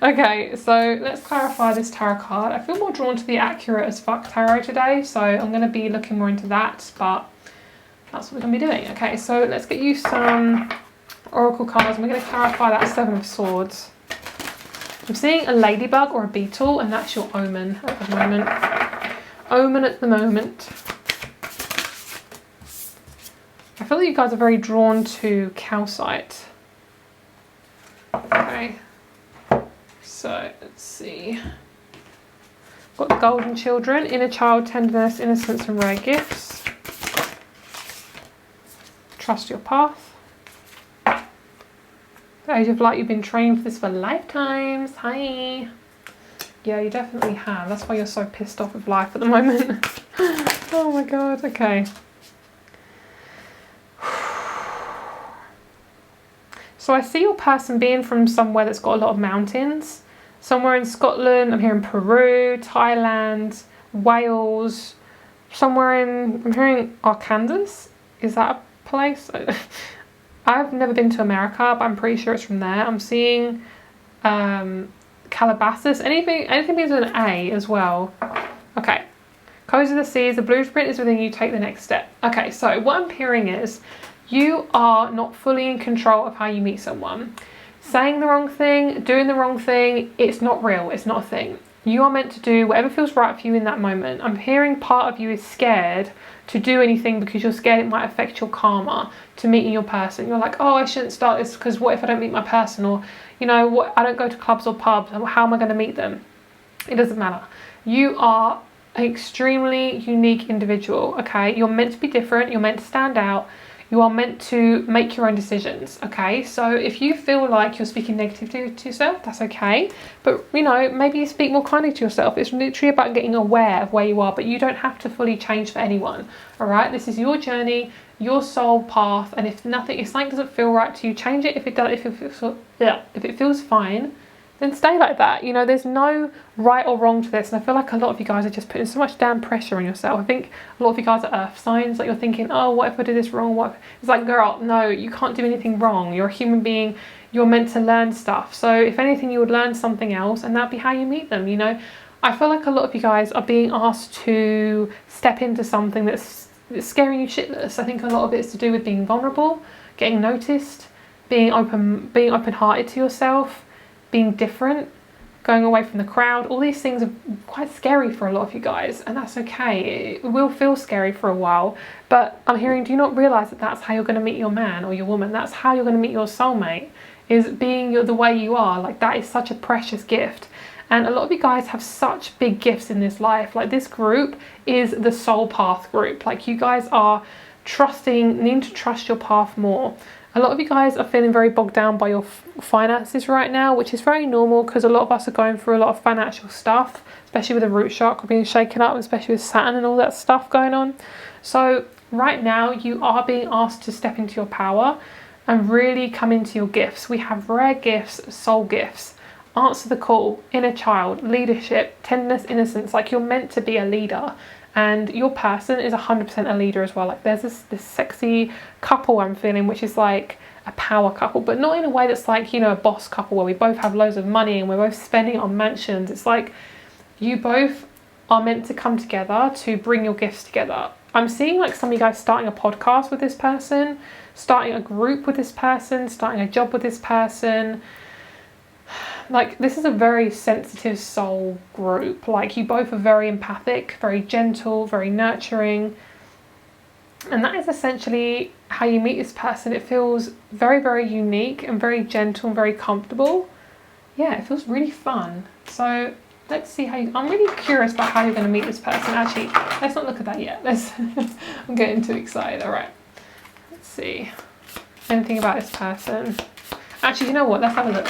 Okay, so let's clarify this tarot card. I feel more drawn to the accurate as fuck tarot today, so I'm going to be looking more into that, but that's what we're going to be doing. Okay, so let's get you some oracle cards, and we're going to clarify that 7 of Swords. I'm seeing a ladybug or a beetle, and that's your omen at the moment. Omen at the moment. I feel like you guys are very drawn to calcite. Okay, so let's see. Got the golden children, inner child, tenderness, innocence and rare gifts. Trust your path. The Age of Light, you've been trained for this for lifetimes. Hi. Yeah, you definitely have. That's why you're so pissed off with life at the moment. Oh my god, okay. So I see your person being from somewhere that's got a lot of mountains. Somewhere in Scotland, I'm hearing Peru, Thailand, Wales, somewhere in, I'm hearing Arkansas. Is that a place? I've never been to America, but I'm pretty sure it's from there. I'm seeing Calabasas, anything begins with an A as well. Okay, Codes of the Seas, the blueprint is within you, take the next step. Okay, so what I'm hearing is you are not fully in control of how you meet someone. Saying the wrong thing, doing the wrong thing, it's not real, it's not a thing. You are meant to do whatever feels right for you in that moment. I'm hearing part of you is scared to do anything because you're scared it might affect your karma to meeting your person. You're like, oh, I shouldn't start this because what if I don't meet my person? Or, you know, what, I don't go to clubs or pubs. How am I going to meet them? It doesn't matter. You are an extremely unique individual, okay? You're meant to be different. You're meant to stand out. You are meant to make your own decisions, okay? So if you feel like you're speaking negatively to yourself, that's okay. But, you know, maybe you speak more kindly to yourself. It's literally about getting aware of where you are, but you don't have to fully change for anyone, all right? This is your journey, your soul path, and if something doesn't feel right to you, change it. If it feels fine, then stay like that. You know, there's no right or wrong to this, and I feel like a lot of you guys are just putting so much damn pressure on yourself. I think a lot of you guys are earth signs, like you're thinking, oh, what if I do this wrong? What if... It's like, girl, no, you can't do anything wrong. You're a human being, you're meant to learn stuff. So if anything, you would learn something else, and that'd be how you meet them, you know. I feel like a lot of you guys are being asked to step into something that's scaring you shitless. I think a lot of it is to do with being vulnerable, getting noticed, being open-hearted to yourself, being different, going away from the crowd. All these things are quite scary for a lot of you guys, and that's okay. It will feel scary for a while, but I'm hearing, do you not realise that that's how you're going to meet your man or your woman? That's how you're going to meet your soulmate, is being the way you are. Like, that is such a precious gift. And a lot of you guys have such big gifts in this life. Like, this group is the soul path group. Like, you guys are needing to trust your path more. A lot of you guys are feeling very bogged down by your finances right now, which is very normal because a lot of us are going through a lot of financial stuff, especially with the root chakra being shaken up, especially with Saturn and all that stuff going on. So right now you are being asked to step into your power and really come into your gifts. We have rare gifts, soul gifts, answer the call, inner child, leadership, tenderness, innocence. Like, you're meant to be a leader. And your person is 100% a leader as well. Like, there's this sexy couple I'm feeling, which is like a power couple, but not in a way that's like, you know, a boss couple where we both have loads of money and we're both spending it on mansions. It's like you both are meant to come together to bring your gifts together. I'm seeing like some of you guys starting a podcast with this person, starting a group with this person, starting a job with this person. Like, this is a very sensitive soul group. Like, you both are very empathic, very gentle, very nurturing. And that is essentially how you meet this person. It feels very, very unique and very gentle and very comfortable. Yeah, it feels really fun. So let's see how I'm really curious about how you're going to meet this person. Actually, let's not look at that yet. I'm getting too excited. All right. Let's see. Anything about this person. Actually, you know what? Let's have a look.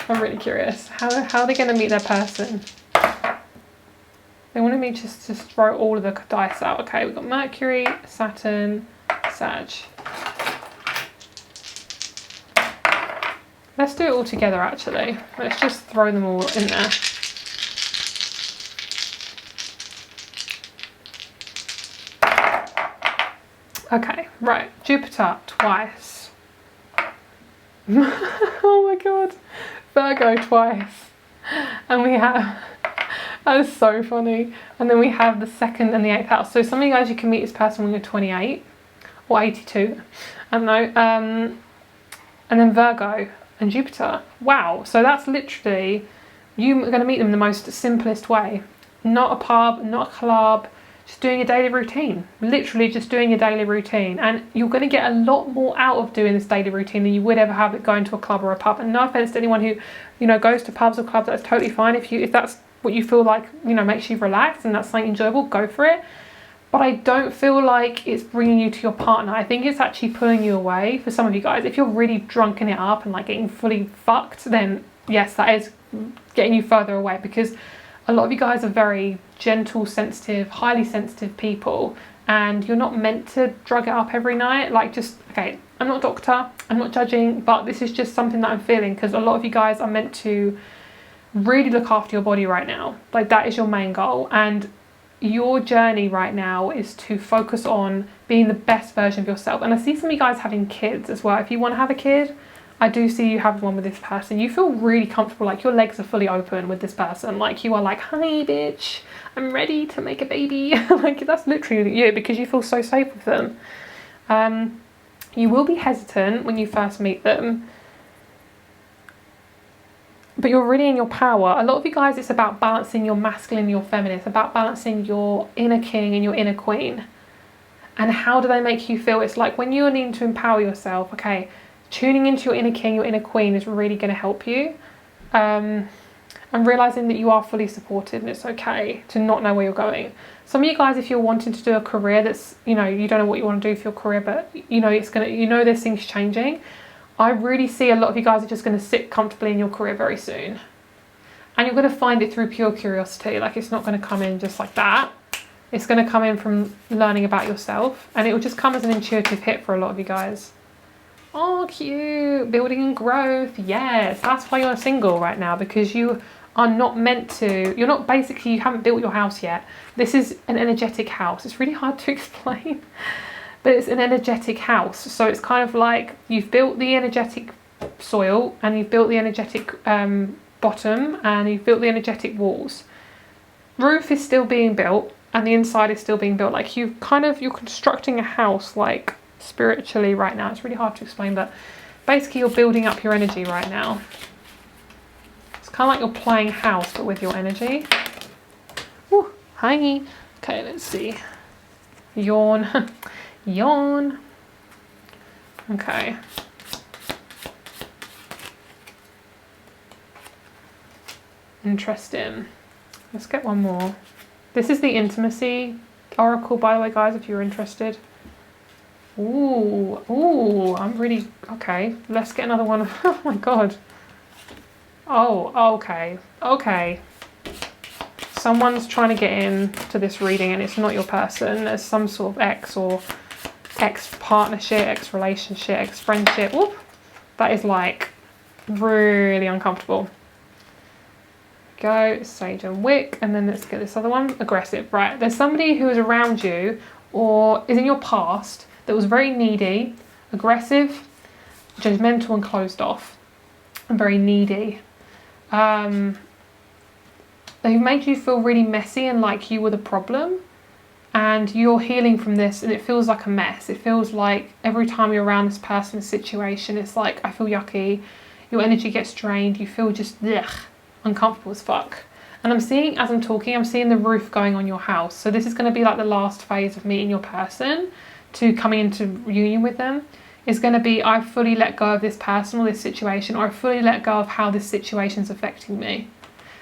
I'm really curious. How are they going to meet their person? They wanted me just to throw all of the dice out. Okay, we've got Mercury, Saturn, Sag. Let's do it all together, actually. Let's just throw them all in there. Okay, right. Jupiter, twice. Oh my god. Virgo, twice. And we have... That is so funny. And then we have the 2nd and the 8th house. So some of you guys, you can meet this person when you're 28 or 82. I don't know. And then Virgo and Jupiter. Wow. So that's literally, you are going to meet them in the most simplest way. Not a pub, not a club, just doing a daily routine. Literally just doing a daily routine. And you're going to get a lot more out of doing this daily routine than you would ever have it going to a club or a pub. And no offense to anyone who, you know, goes to pubs or clubs, that's totally fine. If that's what you feel like, you know, makes you relax and that's something enjoyable, go for it. But I don't feel like it's bringing you to your partner. I think it's actually pulling you away for some of you guys. If you're really drunken it up and like getting fully fucked, then yes, that is getting you further away, because a lot of you guys are very gentle, sensitive, highly sensitive people, and you're not meant to drug it up every night. Like, just, okay, I'm not a doctor, I'm not judging, but this is just something that I'm feeling, because a lot of you guys are meant to really look after your body right now. Like, that is your main goal, and your journey right now is to focus on being the best version of yourself. And I see some of you guys having kids as well. If you want to have a kid, I do see you have one with this person. You feel really comfortable, like your legs are fully open with this person. Like, you are like, hi bitch, I'm ready to make a baby. Like, that's literally you, because you feel so safe with them. You will be hesitant when you first meet them, but you're really in your power. A lot of you guys, it's about balancing your masculine and your feminine. It's about balancing your inner king and your inner queen. And how do they make you feel? It's like when you're needing to empower yourself, okay, tuning into your inner king, your inner queen is really going to help you. And realising that you are fully supported and it's okay to not know where you're going. Some of you guys, if you're wanting to do a career that's, you know, you don't know what you want to do for your career, but you know, it's going to, you know, there's things changing. I really see a lot of you guys are just going to sit comfortably in your career very soon. And you're going to find it through pure curiosity. Like, it's not going to come in just like that. It's going to come in from learning about yourself. And it will just come as an intuitive hit for a lot of you guys. Oh, cute. Building and growth. Yes, that's why you're single right now. Because you are not meant to. You're not, basically, you haven't built your house yet. This is an energetic house. It's really hard to explain. But it's an energetic house, so it's kind of like you've built the energetic soil and you've built the energetic bottom and you've built the energetic walls. Roof is still being built and the inside is still being built. Like, you're constructing a house, like, spiritually right now. It's really hard to explain, but basically you're building up your energy right now. It's kind of like you're playing house but with your energy. Ooh, hi. Okay, let's see. Yawn. Yawn. Okay. Interesting. Let's get one more. This is the intimacy oracle, by the way, guys, if you're interested. Ooh, I'm really, okay. Let's get another one. Oh my god. Oh, okay. Someone's trying to get in to this reading and it's not your person. There's some sort of ex or ex-partnership, ex-relationship, ex-friendship. Whoop. That is like really uncomfortable. Go, Sage and Wick, and then let's get this other one. Aggressive, right. There's somebody who is around you or is in your past that was very needy, aggressive, judgmental and closed off, and very needy. they've made you feel really messy and like you were the problem. And you're healing from this, and it feels like a mess. It feels like every time you're around this person's situation, it's like, I feel yucky. Your energy gets drained. You feel just uncomfortable as fuck. And I'm seeing, as I'm talking, I'm seeing the roof going on your house. So this is going to be like the last phase of meeting your person to coming into union with them. Is going to be, I've fully let go of this person or this situation, or I've fully let go of how this situation's affecting me.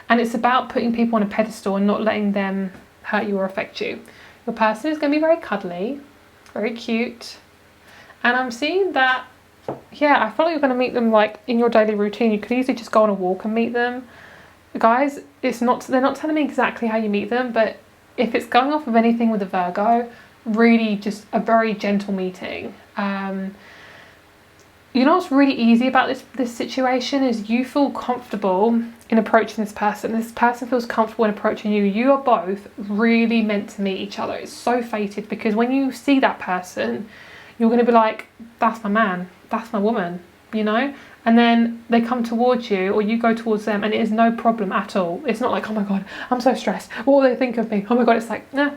And it's about putting people on a pedestal and not letting them hurt you or affect you. Your person is going to be very cuddly, very cute. And I'm seeing that, yeah, I feel like you're going to meet them like in your daily routine. You could easily just go on a walk and meet them. Guys, they're not telling me exactly how you meet them, but if it's going off of anything with a Virgo, really just a very gentle meeting. You know what's really easy about this situation is you feel comfortable in approaching this person. This person feels comfortable in approaching you. You are both really meant to meet each other. It's so fated, because when you see that person, you're going to be like, that's my man, that's my woman, you know? And then they come towards you, or you go towards them, and it is no problem at all. It's not like, oh my God, I'm so stressed. What will they think of me? Oh my God, it's like, nah.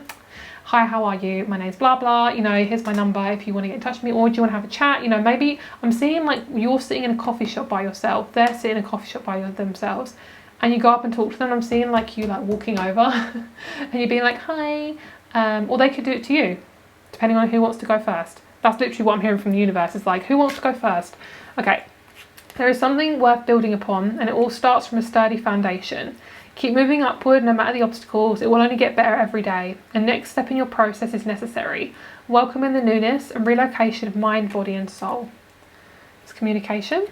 Hi, how are you? My name's blah blah, you know, here's my number if you want to get in touch with me, or do you want to have a chat? You know, maybe I'm seeing like you're sitting in a coffee shop by yourself, they're sitting in a coffee shop by themselves, and you go up and talk to them. I'm seeing like you like walking over and you're being like, hi, or they could do it to you, depending on who wants to go first. That's literally what I'm hearing from the universe. It's like, who wants to go first? Okay, there is something worth building upon, and it all starts from a sturdy foundation. Keep moving upward no matter the obstacles. It will only get better every day. A next step in your process is necessary. Welcome in the newness and relocation of mind, body and soul. It's communication.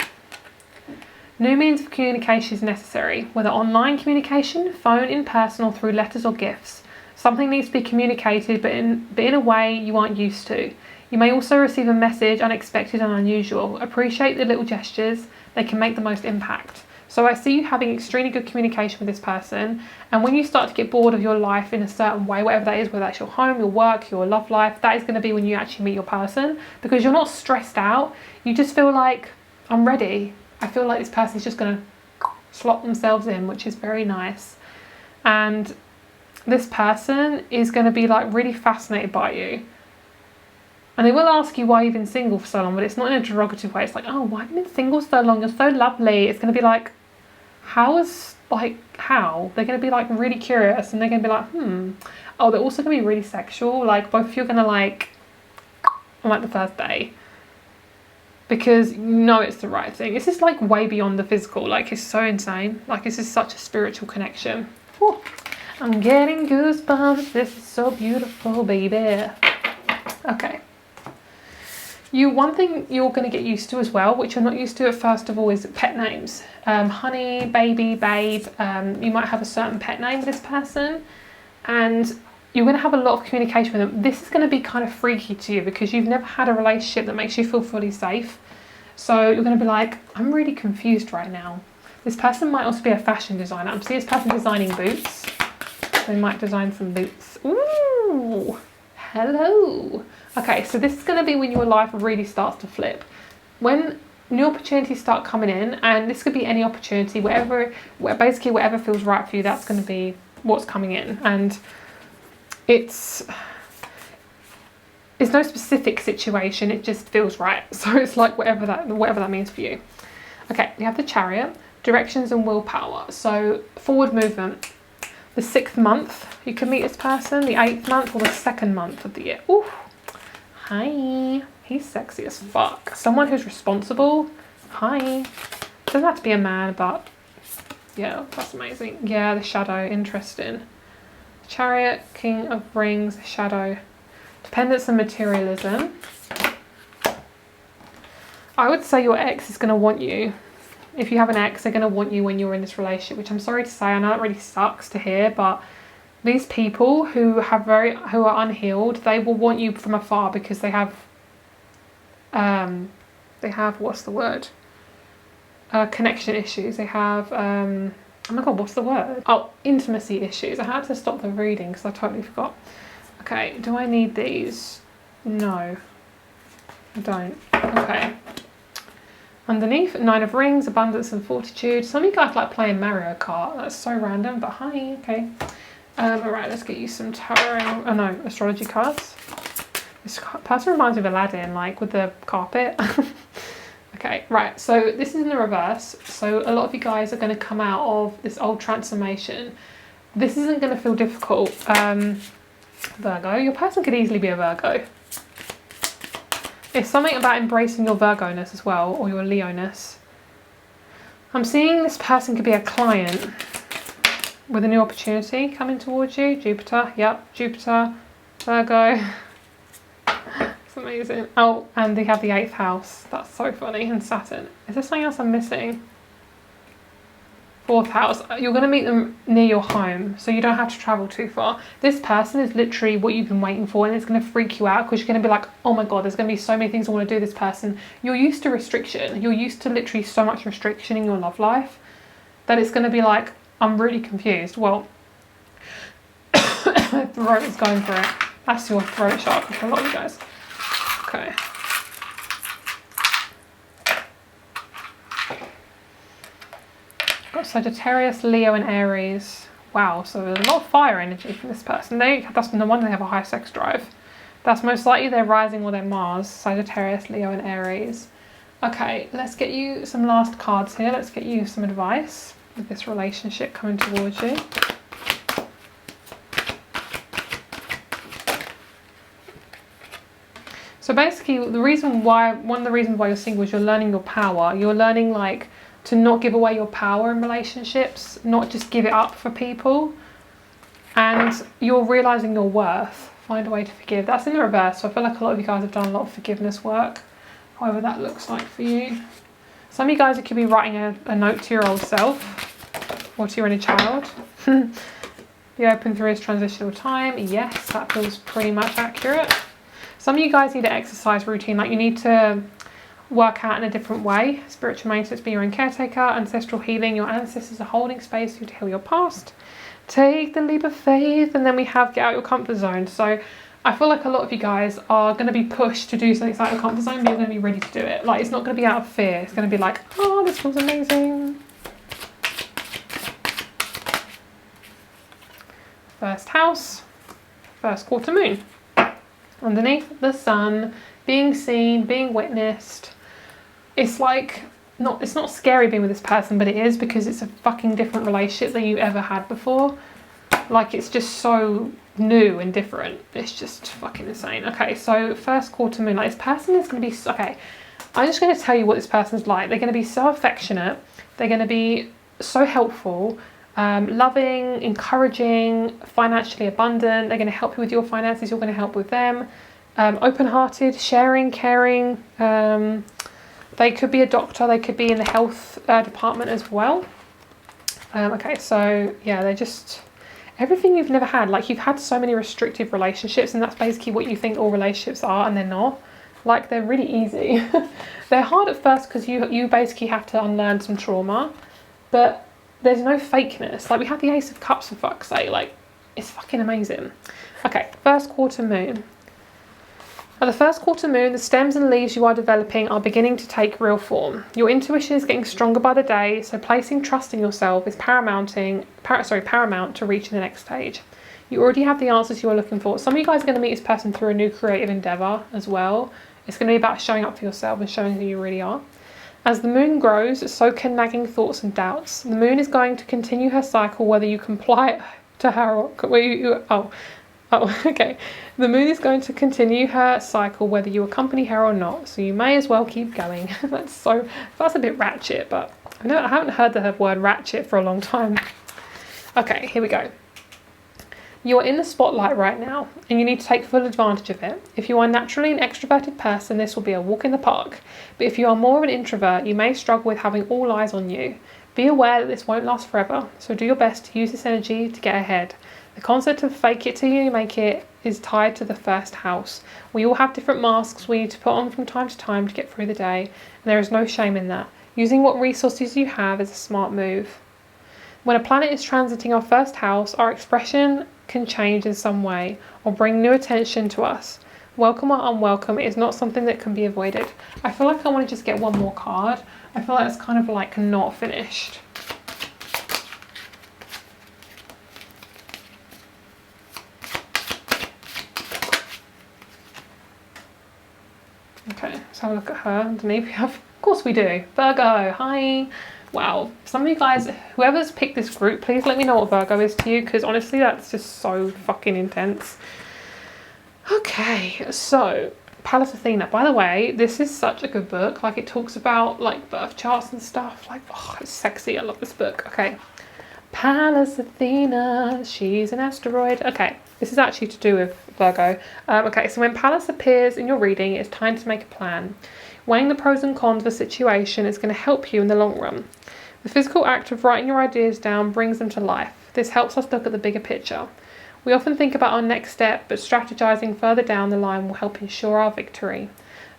New means of communication is necessary, whether online communication, phone, in person, or through letters or gifts. Something needs to be communicated, but in a way you aren't used to. You may also receive a message unexpected and unusual. Appreciate the little gestures. They can make the most impact. So I see you having extremely good communication with this person, and when you start to get bored of your life in a certain way, whatever that is, whether that's your home, your work, your love life, that is going to be when you actually meet your person, because you're not stressed out. You just feel like, I'm ready. I feel like this person is just going to slot themselves in, which is very nice. And this person is going to be like really fascinated by you. And they will ask you why you've been single for so long, but it's not in a derogative way. It's like, oh, why have you been single so long? You're so lovely. It's going to be like, how? They're going to be like really curious, and they're going to be like, Oh, they're also going to be really sexual. Like both of you are going to like, on like the first day. Because you know it's the right thing. This is like way beyond the physical. Like it's so insane. Like this is such a spiritual connection. Whew. I'm getting goosebumps. This is so beautiful, baby. Okay. One thing you're going to get used to as well, which you're not used to at first of all, is pet names. Honey, baby, babe. You might have a certain pet name with this person, and you're going to have a lot of communication with them. This is going to be kind of freaky to you because you've never had a relationship that makes you feel fully safe. So you're going to be like, I'm really confused right now. This person might also be a fashion designer. I'm seeing this person designing boots. They might design some boots. Ooh, hello. Okay, so this is going to be when your life really starts to flip. When new opportunities start coming in, and this could be any opportunity, basically whatever feels right for you, that's going to be what's coming in. And it's no specific situation, it just feels right. So it's like whatever that means for you. Okay, we have the Chariot, directions and willpower. So forward movement. The 6th month, you can meet this person, the 8th month, or the 2nd month of the year. Ooh. Hi, he's sexy as fuck. Someone who's responsible. Hi. Doesn't have to be a man, but yeah, that's amazing. Yeah, the Shadow, interesting. Chariot, King of Rings, Shadow. Dependence and materialism. I would say your ex is going to want you. If you have an ex, they're going to want you when you're in this relationship, which I'm sorry to say, I know it really sucks to hear, but these people who are unhealed, they will want you from afar because they have what's the word? Connection issues. They have oh my god, what's the word? Oh, intimacy issues. I had to stop the reading because I totally forgot. Okay, do I need these? No, I don't. Okay. Underneath, 9 of Rings, abundance and fortitude. Some of you guys like playing Mario Kart. That's so random, but hi, okay. Alright, let's get you some tarot, oh no, astrology cards. This person reminds me of Aladdin, like with the carpet. Okay, right, so this is in the reverse. So a lot of you guys are going to come out of this old transformation. This isn't going to feel difficult. Virgo, your person could easily be a Virgo. It's something about embracing your Virgo-ness as well, or your Leo-ness. I'm seeing this person could be a client with a new opportunity coming towards you. Jupiter, yep, Jupiter, Virgo. It's amazing. Oh, and they have the 8th house. That's so funny. And Saturn. Is there something else I'm missing? 4th house. You're going to meet them near your home, so you don't have to travel too far. This person is literally what you've been waiting for, and it's going to freak you out because you're going to be like, oh my god, there's going to be so many things I want to do with this person. You're used to restriction. You're used to literally so much restriction in your love life that it's going to be like, I'm really confused. Well, my throat is going for it. That's your throat chakra for a lot of you guys. Okay. Got Sagittarius, Leo and Aries. Wow, so there's a lot of fire energy from this person. That's no wonder they have a high sex drive. That's most likely their rising or their Mars. Sagittarius, Leo and Aries. Okay, let's get you some last cards here. Let's get you some advice with this relationship coming towards you. So basically, one of the reasons why you're single is you're learning your power. You're learning like to not give away your power in relationships, not just give it up for people. And you're realising your worth. Find a way to forgive. That's in the reverse. So I feel like a lot of you guys have done a lot of forgiveness work, however that looks like for you. Some of you guys could be writing a note to your old self or to your inner child. Be open through this transitional time. Yes, that feels pretty much accurate. Some of you guys need an exercise routine, like you need to work out in a different way. Spiritual maintenance, be your own caretaker. Ancestral healing, your ancestors are holding space for you to heal your past. Take the leap of faith, and then we have get out your comfort zone. So I feel like a lot of you guys are going to be pushed to do something outside your comfort zone, but you're going to be ready to do it. Like, it's not going to be out of fear. It's going to be like, oh, this feels amazing. First house, first quarter moon. Underneath, the sun, being seen, being witnessed. It's like, it's not scary being with this person, but it is, because it's a fucking different relationship than you ever had before. Like, it's just so new and different. It's just fucking insane. Okay, so first quarter moon, like, this person is going to be, okay, I'm just going to tell you what this person's like. They're going to be so affectionate. They're going to be so helpful, loving, encouraging, financially abundant. They're going to help you with your finances. You're going to help with them. Open-hearted, sharing, caring. They could be a doctor. They could be in the health department as well. Okay, so yeah, they're just everything you've never had. Like, you've had so many restrictive relationships, and that's basically what you think all relationships are, and they're not. Like, they're really easy. They're hard at first because you basically have to unlearn some trauma, but there's no fakeness. Like, we had the Ace of Cups, for fuck's sake. Like, it's fucking amazing. Okay, first quarter moon. At the first quarter moon, the stems and leaves you are developing are beginning to take real form. Your intuition is getting stronger by the day, so placing trust in yourself is paramount to reaching the next stage. You already have the answers you are looking for. Some of you guys are going to meet this person through a new creative endeavour as well. It's going to be about showing up for yourself and showing who you really are. As the moon grows, so can nagging thoughts and doubts. The moon is going to continue her cycle whether you comply to her or... okay. The moon is going to continue her cycle whether you accompany her or not, so you may as well keep going. That's a bit ratchet, but I haven't heard the word ratchet for a long time. Okay, here we go. You are in the spotlight right now, and you need to take full advantage of it. If you are naturally an extroverted person, this will be a walk in the park. But if you are more of an introvert, you may struggle with having all eyes on you. Be aware that this won't last forever, so do your best to use this energy to get ahead. The concept of fake it till you make it is tied to the first house. We all have different masks we need to put on from time to time to get through the day, and there is no shame in that. Using what resources you have is a smart move. When a planet is transiting our first house, our expression can change in some way or bring new attention to us. Welcome or unwelcome, it is not something that can be avoided. I feel like I want to just get one more card. I feel like it's kind of like not finished. Okay, let's have a look at her underneath. We have, of course we do, Virgo. Hi. Wow, some of you guys, whoever's picked this group, please let me know what Virgo is to you, because honestly that's just so fucking intense. Okay, so Pallas Athena. By the way, this is such a good book. Like, it talks about like birth charts and stuff. Like, oh, it's sexy. I love this book. Okay, Pallas Athena, she's an asteroid. Okay, this is actually to do with Virgo. Okay, so when Pallas appears in your reading, it's time to make a plan. Weighing the pros and cons of a situation is going to help you in the long run. The physical act of writing your ideas down brings them to life. This helps us look at the bigger picture. We often think about our next step, but strategizing further down the line will help ensure our victory.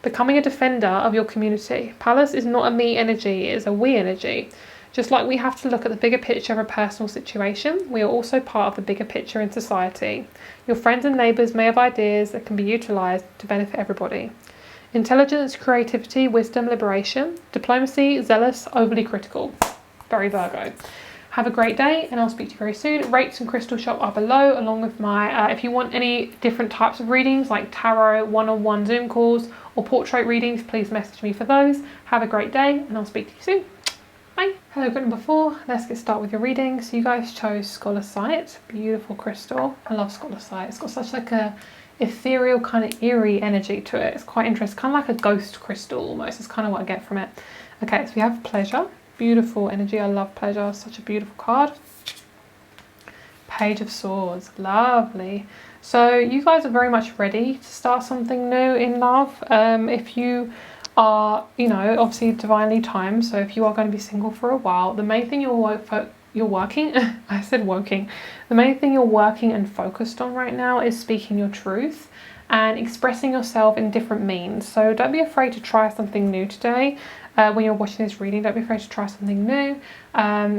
Becoming a defender of your community. Pallas is not a me energy, it is a we energy. Just like we have to look at the bigger picture of a personal situation, we are also part of the bigger picture in society. Your friends and neighbours may have ideas that can be utilised to benefit everybody. Intelligence, creativity, wisdom, liberation. Diplomacy, zealous, overly critical. Very Virgo. Have a great day, and I'll speak to you very soon. Rates and crystal shop are below, along with my, if you want any different types of readings, like tarot, one-on-one Zoom calls, or portrait readings, please message me for those. Have a great day, and I'll speak to you soon. Bye. Hello, good number 4. Let's get started with your reading. So you guys chose Scholarcite, beautiful crystal. I love Scholarcite. It's got such like a ethereal kind of eerie energy to it. It's quite interesting, kind of like a ghost crystal almost. It's kind of what I get from it. Okay, so we have Pleasure, beautiful energy. I love Pleasure, such a beautiful card. Page of Swords, lovely. So you guys are very much ready to start something new in love. If you are, you know, obviously divinely timed, so if you are going to be single for a while, the main thing you're working I said woking. The main thing you're working and focused on right now is speaking your truth and expressing yourself in different means. So don't be afraid to try something new today. When you're watching this reading, don't be afraid to try something new.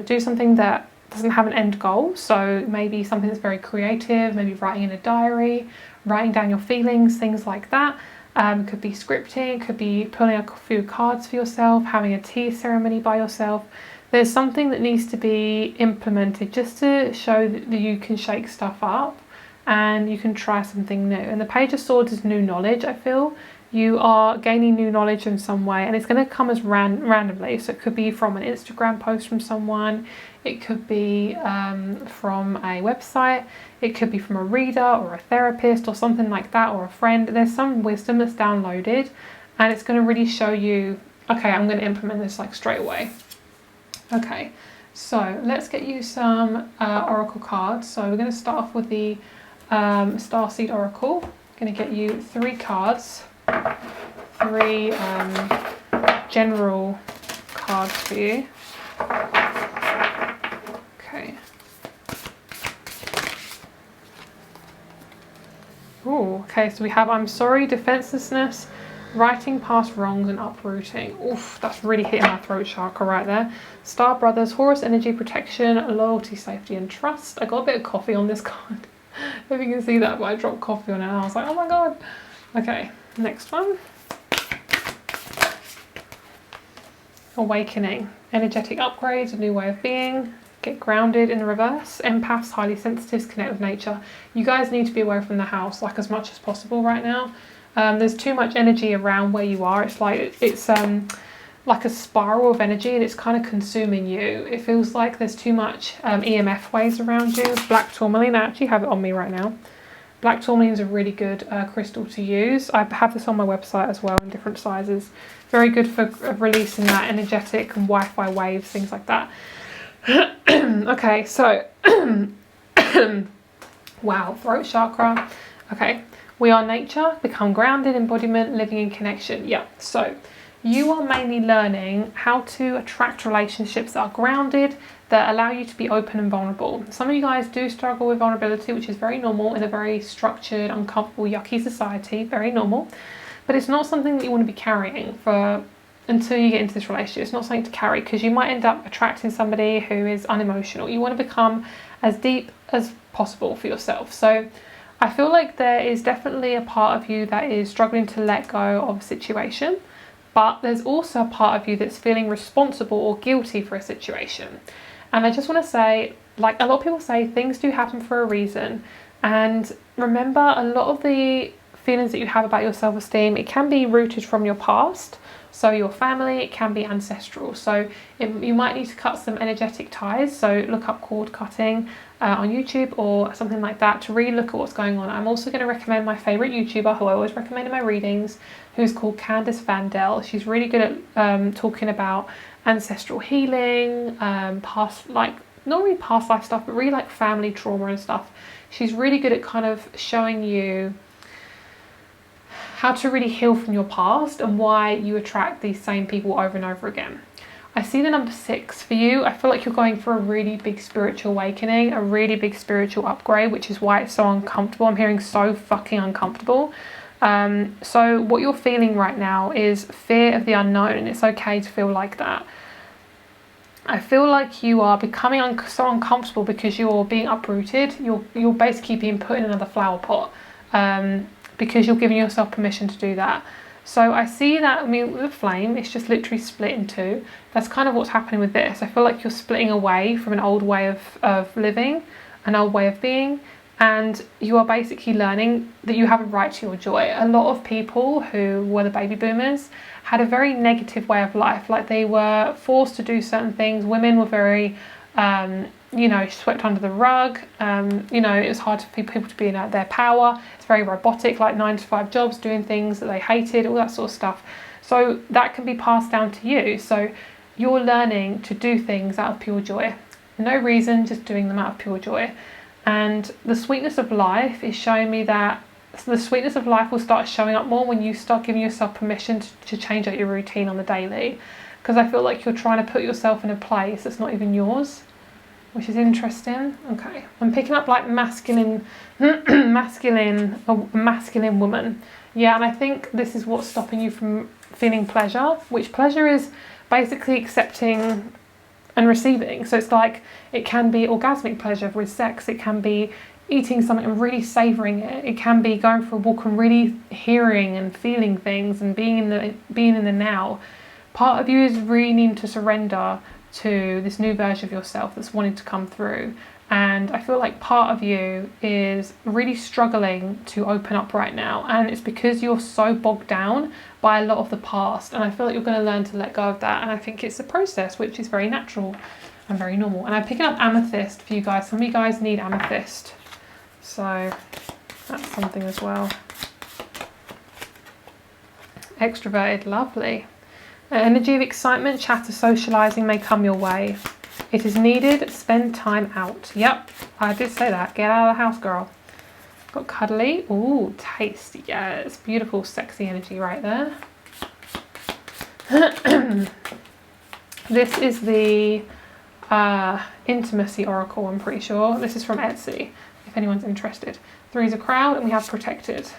Do something that doesn't have an end goal. So maybe something that's very creative, maybe writing in a diary, writing down your feelings, things like that. Could be scripting, could be pulling a few cards for yourself, having a tea ceremony by yourself. There's something that needs to be implemented just to show that you can shake stuff up and you can try something new. And the Page of Swords is new knowledge, I feel. You are gaining new knowledge in some way, and it's going to come as randomly. So it could be from an Instagram post from someone, it could be from a website, it could be from a reader or a therapist or something like that, or a friend. There's some wisdom that's downloaded, and it's going to really show you, okay, I'm going to implement this like straight away. Okay, so let's get you some oracle cards. So we're going to start off with the Starseed Oracle. I'm going to get you 3 cards, 3 general cards for you. Okay. Oh, okay, so we have I'm sorry, defenselessness, writing past wrongs, and uprooting. Oof, that's really hitting my throat chakra right there. Star Brothers, Horus energy, protection, loyalty, safety, and trust. I got a bit of coffee on this card. If you can see that, but I dropped coffee on it and I was like, oh my god. Okay, next one. Awakening, energetic upgrades, a new way of being. Get grounded in the reverse. Empaths, highly sensitives, connect with nature. You guys need to be away from the house like as much as possible right now. There's too much energy around where you are. It's like like a spiral of energy, and it's kind of consuming you. It feels like there's too much EMF waves around you. Black tourmaline, I actually have it on me right now. Black tourmaline is a really good crystal to use. I have this on my website as well in different sizes. Very good for releasing that energetic and Wi-Fi waves, things like that. Okay, so wow, throat chakra. Okay, we are nature, become grounded, embodiment, living in connection. Yeah, so you are mainly learning how to attract relationships that are grounded, that allow you to be open and vulnerable. Some of you guys do struggle with vulnerability, which is very normal in a very structured, uncomfortable, yucky society, very normal. But it's not something that you want to be carrying for until you get into this relationship. It's not something to carry, because you might end up attracting somebody who is unemotional. You want to become as deep as possible for yourself. So I feel like there is definitely a part of you that is struggling to let go of a situation. But there's also a part of you that's feeling responsible or guilty for a situation. And I just want to say, like a lot of people say, things do happen for a reason. And remember, a lot of the feelings that you have about your self-esteem, it can be rooted from your past. So your family, it can be ancestral. So you might need to cut some energetic ties. So look up cord cutting on YouTube or something like that to really look at what's going on. I'm also going to recommend my favourite YouTuber who I always recommend in my readings, who's called Candice Vandell. She's really good at talking about ancestral healing, past, like not really past life stuff, but really like family trauma and stuff. She's really good at kind of showing you how to really heal from your past and why you attract these same people over and over again. I see the number 6 for you. I feel like you're going for a really big spiritual awakening, a really big spiritual upgrade, which is why it's so uncomfortable. I'm hearing so fucking uncomfortable. So what you're feeling right now is fear of the unknown, and it's okay to feel like that. I feel like you are becoming so uncomfortable because you're being uprooted. You're basically being put in another flower pot. Because you're giving yourself permission to do that. So I see that, I mean, with the flame, it's just literally split in two. That's kind of what's happening with this. I feel like you're splitting away from an old way of living, an old way of being, and you are basically learning that you have a right to your joy. A lot of people who were the baby boomers had a very negative way of life. Like they were forced to do certain things. Women were very swept under the rug. It was hard for people to be in their power. It's very robotic, like 9-to-5 jobs, doing things that they hated, all that sort of stuff. So that can be passed down to you. So you're learning to do things out of pure joy. No reason, just doing them out of pure joy. And the sweetness of life is showing me that the sweetness of life will start showing up more when you start giving yourself permission to change out your routine on the daily. Because I feel like you're trying to put yourself in a place that's not even yours, which is interesting. Okay, I'm picking up like masculine woman. Yeah, and I think this is what's stopping you from feeling pleasure, which pleasure is basically accepting and receiving. So it's like, it can be orgasmic pleasure with sex, it can be eating something and really savouring it, it can be going for a walk and really hearing and feeling things and being in the now. Part of you is really needing to surrender to this new version of yourself that's wanting to come through. And I feel like part of you is really struggling to open up right now, and it's because you're so bogged down by a lot of the past, and I feel like you're going to learn to let go of that. And I think it's a process which is very natural and very normal. And I'm picking up amethyst for you guys. Some of you guys need amethyst, so that's something as well. Extroverted, lovely. Energy of excitement, chatter, socialising may come your way. It is needed, spend time out. Yep, I did say that. Get out of the house, girl. Got cuddly. Ooh, taste. Yes, beautiful, sexy energy right there. This is the intimacy oracle, I'm pretty sure. This is from Etsy, if anyone's interested. 3 is a crowd, and we have protected.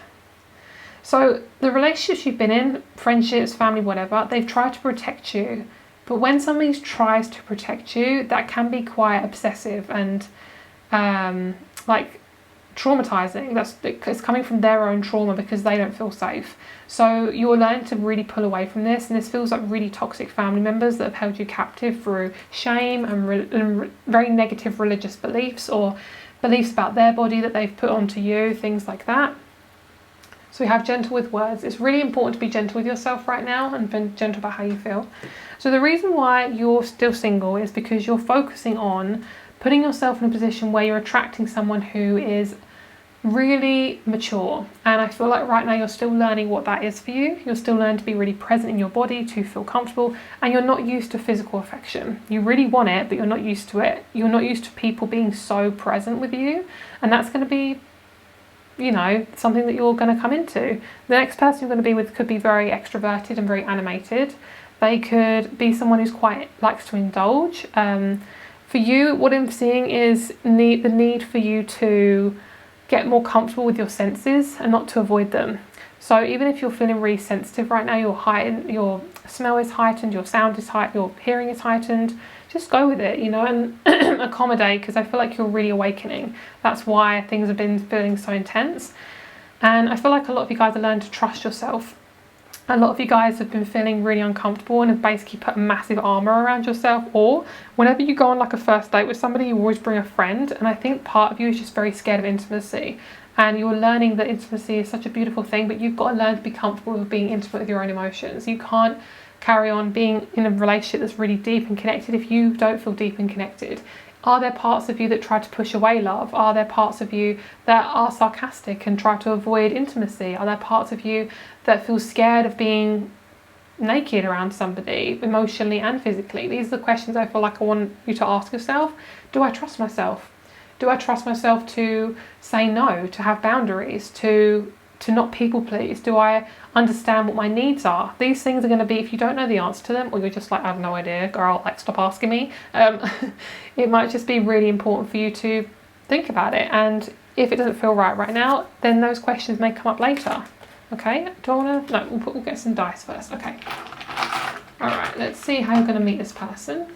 So the relationships you've been in, friendships, family, whatever, they've tried to protect you. But when somebody tries to protect you, that can be quite obsessive and like traumatizing. It's coming from their own trauma because they don't feel safe. So you're learning to really pull away from this, and this feels like really toxic family members that have held you captive through shame and very negative religious beliefs, or beliefs about their body that they've put onto you, things like that. So we have gentle with words. It's really important to be gentle with yourself right now and be gentle about how you feel. So the reason why you're still single is because you're focusing on putting yourself in a position where you're attracting someone who is really mature. And I feel like right now you're still learning what that is for you. You're still learning to be really present in your body, to feel comfortable, and you're not used to physical affection. You really want it, but you're not used to it. You're not used to people being so present with you, and that's going to be, something that you're going to come into. The next person you're going to be with could be very extroverted and very animated. They could be someone who's quite likes to indulge. For you, what I'm seeing is the need for you to get more comfortable with your senses and not to avoid them. So even if you're feeling really sensitive right now, your smell is heightened, your sound is heightened, your hearing is heightened, just go with it, and accommodate, because I feel like you're really awakening. That's why things have been feeling so intense. And I feel like a lot of you guys are learning to trust yourself. A lot of you guys have been feeling really uncomfortable and have basically put a massive armor around yourself, or whenever you go on like a first date with somebody, you always bring a friend, and I think part of you is just very scared of intimacy, and you're learning that intimacy is such a beautiful thing, but you've got to learn to be comfortable with being intimate with your own emotions. You can't carry on being in a relationship that's really deep and connected if you don't feel deep and connected. Are there parts of you that try to push away love? Are there parts of you that are sarcastic and try to avoid intimacy? Are there parts of you that feel scared of being naked around somebody, emotionally and physically? These are the questions I feel like I want you to ask yourself. Do I trust myself? Do I trust myself to say no, to have boundaries, to not people please? Do I understand what my needs are? These things are going to be, if you don't know the answer to them, or you're just like, I have no idea, girl, like stop asking me, it might just be really important for you to think about it. And if it doesn't feel right now, then those questions may come up later. Okay, do I want to, no, we'll get some dice first. Okay, all right, let's see how you're going to meet this person.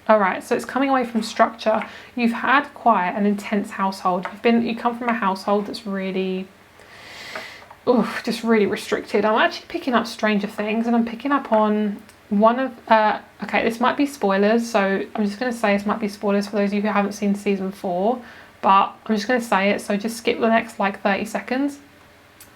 All right, so it's coming away from structure. You've had quite an intense household. You come from a household that's really, just really restricted. I'm actually picking up Stranger Things, and I'm picking up on one of, okay, this might be spoilers, so I'm just going to say this might be spoilers for those of you who haven't seen season 4, but I'm just going to say it, so just skip the next like 30 seconds.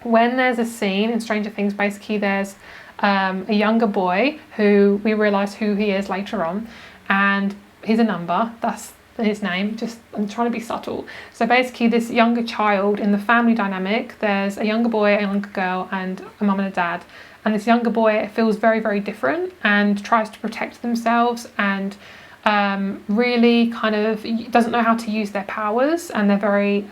When there's a scene in Stranger Things, basically there's a younger boy who we realise who he is later on, and he's a number, that's his name, just I'm trying to be subtle. So basically this younger child, in the family dynamic, there's a younger boy, a younger girl, and a mum and a dad, and this younger boy feels very, very different and tries to protect themselves, and really kind of doesn't know how to use their powers, and they're very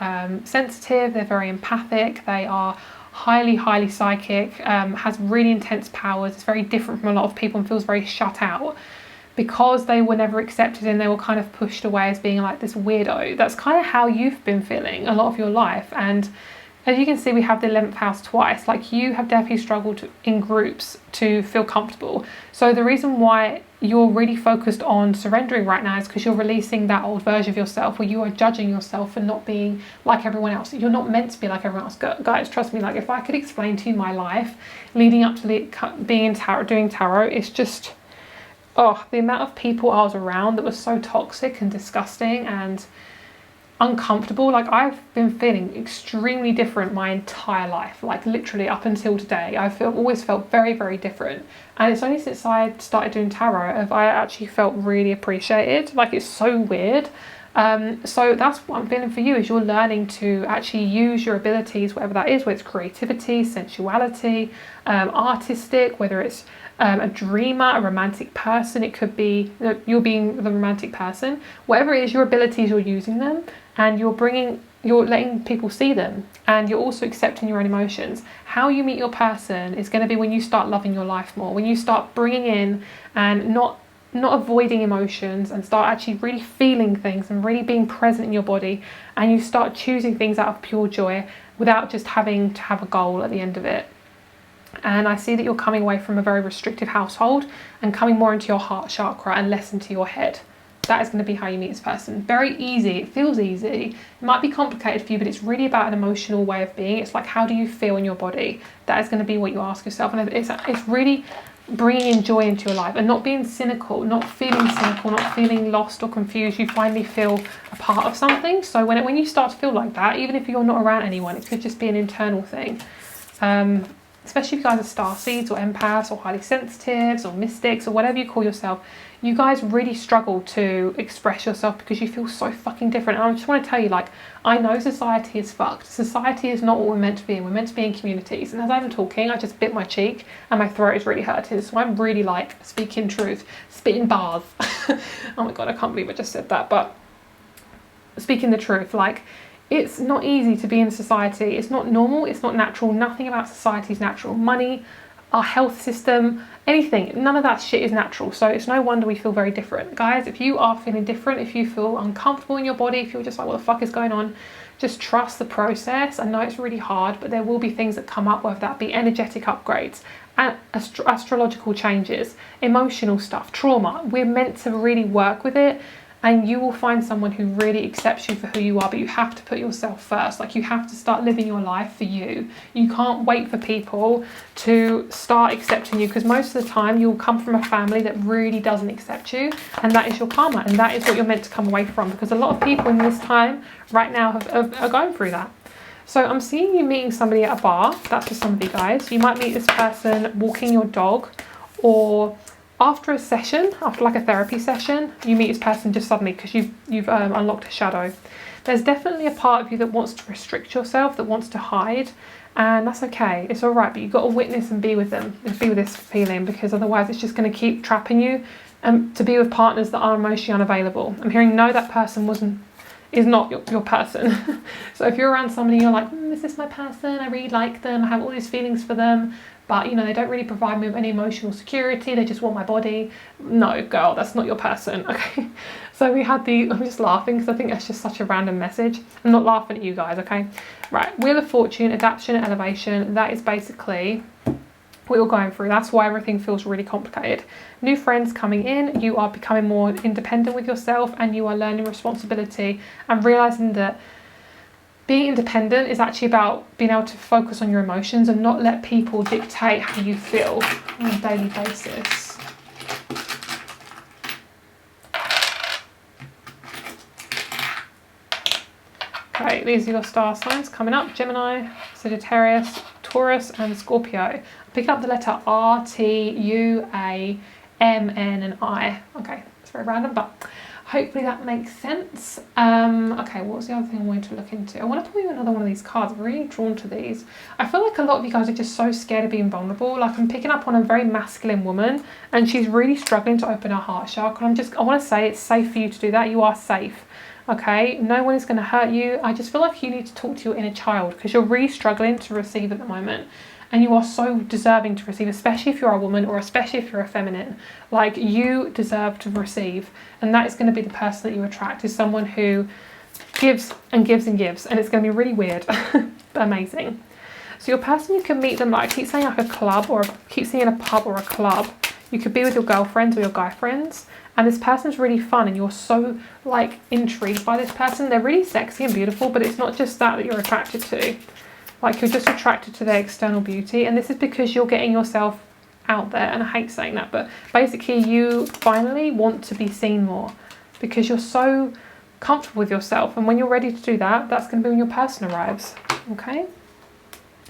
sensitive, they're very empathic, they are highly psychic, has really intense powers, it's very different from a lot of people and feels very shut out because they were never accepted and they were kind of pushed away as being like this weirdo. That's kind of how you've been feeling a lot of your life. And as you can see, we have the 11th house twice. Like, you have definitely struggled in groups to feel comfortable. So the reason why you're really focused on surrendering right now is because you're releasing that old version of yourself where you are judging yourself for not being like everyone else. You're not meant to be like everyone else. Guys, trust me, like if I could explain to you my life leading up to being in tarot, doing tarot, it's just, the amount of people I was around that was so toxic and disgusting and uncomfortable. Like, I've been feeling extremely different my entire life, like literally up until today. I've always felt very, very different, and it's only since I started doing tarot have I actually felt really appreciated. Like, it's so weird. So that's what I'm feeling for you, is you're learning to actually use your abilities, whatever that is, whether it's creativity, sensuality, artistic, whether it's a dreamer, a romantic person, it could be you're being the romantic person, whatever it is, your abilities, you're using them, and you're letting people see them, and you're also accepting your own emotions. How you meet your person is going to be when you start loving your life more, when you start bringing in and not avoiding emotions, and start actually really feeling things and really being present in your body, and you start choosing things out of pure joy without just having to have a goal at the end of it. And I see that you're coming away from a very restrictive household and coming more into your heart chakra and less into your head. That is going to be how you meet this person. Very easy. It feels easy. It might be complicated for you, but it's really about an emotional way of being. It's like, how do you feel in your body? That is going to be what you ask yourself. And it's really bringing in joy into your life and not being cynical, not feeling lost or confused. You finally feel a part of something. So when you start to feel like that, even if you're not around anyone, it could just be an internal thing. Especially if you guys are starseeds or empaths or highly sensitives or mystics or whatever you call yourself, you guys really struggle to express yourself because you feel so fucking different. And I just want to tell you, like, I know society is fucked. Society is not what we're meant to be in. We're meant to be in communities. And as I'm talking, I just bit my cheek and my throat is really hurting. So I'm really like speaking truth, spitting bars. Oh my God, I can't believe I just said that. But speaking the truth, like, it's not easy to be in society. It's not normal. It's not natural. Nothing about society is natural. Money, our health system, anything, none of that shit is natural. So it's no wonder we feel very different. Guys, if you are feeling different, if you feel uncomfortable in your body, if you're just like, what the fuck is going on, just trust the process. I know it's really hard, but there will be things that come up, whether that be energetic upgrades, and astrological changes, emotional stuff, trauma. We're meant to really work with it and you will find someone who really accepts you for who you are. But you have to put yourself first. Like, you have to start living your life for you. You can't wait for people to start accepting you, because most of the time you'll come from a family that really doesn't accept you, and that is your karma, and that is what you're meant to come away from, because a lot of people in this time right now are going through that. So I'm seeing you meeting somebody at a bar. That's for some of you guys. You might meet this person walking your dog, or after a session, after like a therapy session, you meet this person just suddenly because you've unlocked a shadow. There's definitely a part of you that wants to restrict yourself, that wants to hide, and that's okay. It's all right, but you've got to witness and be with them, be with this feeling, because otherwise it's just going to keep trapping you to be with partners that are emotionally unavailable. I'm hearing no, that person is not your person. So if you're around somebody, you're like, is this my person? I really like them. I have all these feelings for them. But, you know, they don't really provide me with any emotional security. They just want my body. No, girl, that's not your person. Okay. So we had I'm just laughing because I think that's just such a random message. I'm not laughing at you guys, okay? Right. Wheel of Fortune, adaptation, elevation. That is basically what you're going through. That's why everything feels really complicated. New friends coming in. You are becoming more independent with yourself, and you are learning responsibility and realizing that being independent is actually about being able to focus on your emotions and not let people dictate how you feel on a daily basis. Okay, these are your star signs coming up. Gemini, Sagittarius, Taurus and Scorpio. Pick up the letter R, T, U, A, M, N and I. Okay, it's very random, but hopefully that makes sense. Okay, what was the other thing I wanted to look into? I want to pull you another one of these cards. I'm really drawn to these. I feel like a lot of you guys are just so scared of being vulnerable. Like, I'm picking up on a very masculine woman, and she's really struggling to open her heart chakra. I want to say it's safe for you to do that. You are safe. Okay, no one is going to hurt you. I just feel like you need to talk to your inner child, because you're really struggling to receive at the moment. And you are so deserving to receive, especially if you're a woman or especially if you're a feminine. Like, you deserve to receive. And that is going to be the person that you attract, is someone who gives and gives and gives. And it's going to be really weird, but amazing. So your person, you can meet them, like I keep saying, like a club, or keep seeing a pub or a club. You could be with your girlfriends or your guy friends. And this person's really fun, and you're so like intrigued by this person. They're really sexy and beautiful, but it's not just that you're attracted to. Like, you're just attracted to their external beauty, and this is because you're getting yourself out there. And I hate saying that, but basically you finally want to be seen more because you're so comfortable with yourself. And when you're ready to do that, that's going to be when your person arrives. Okay?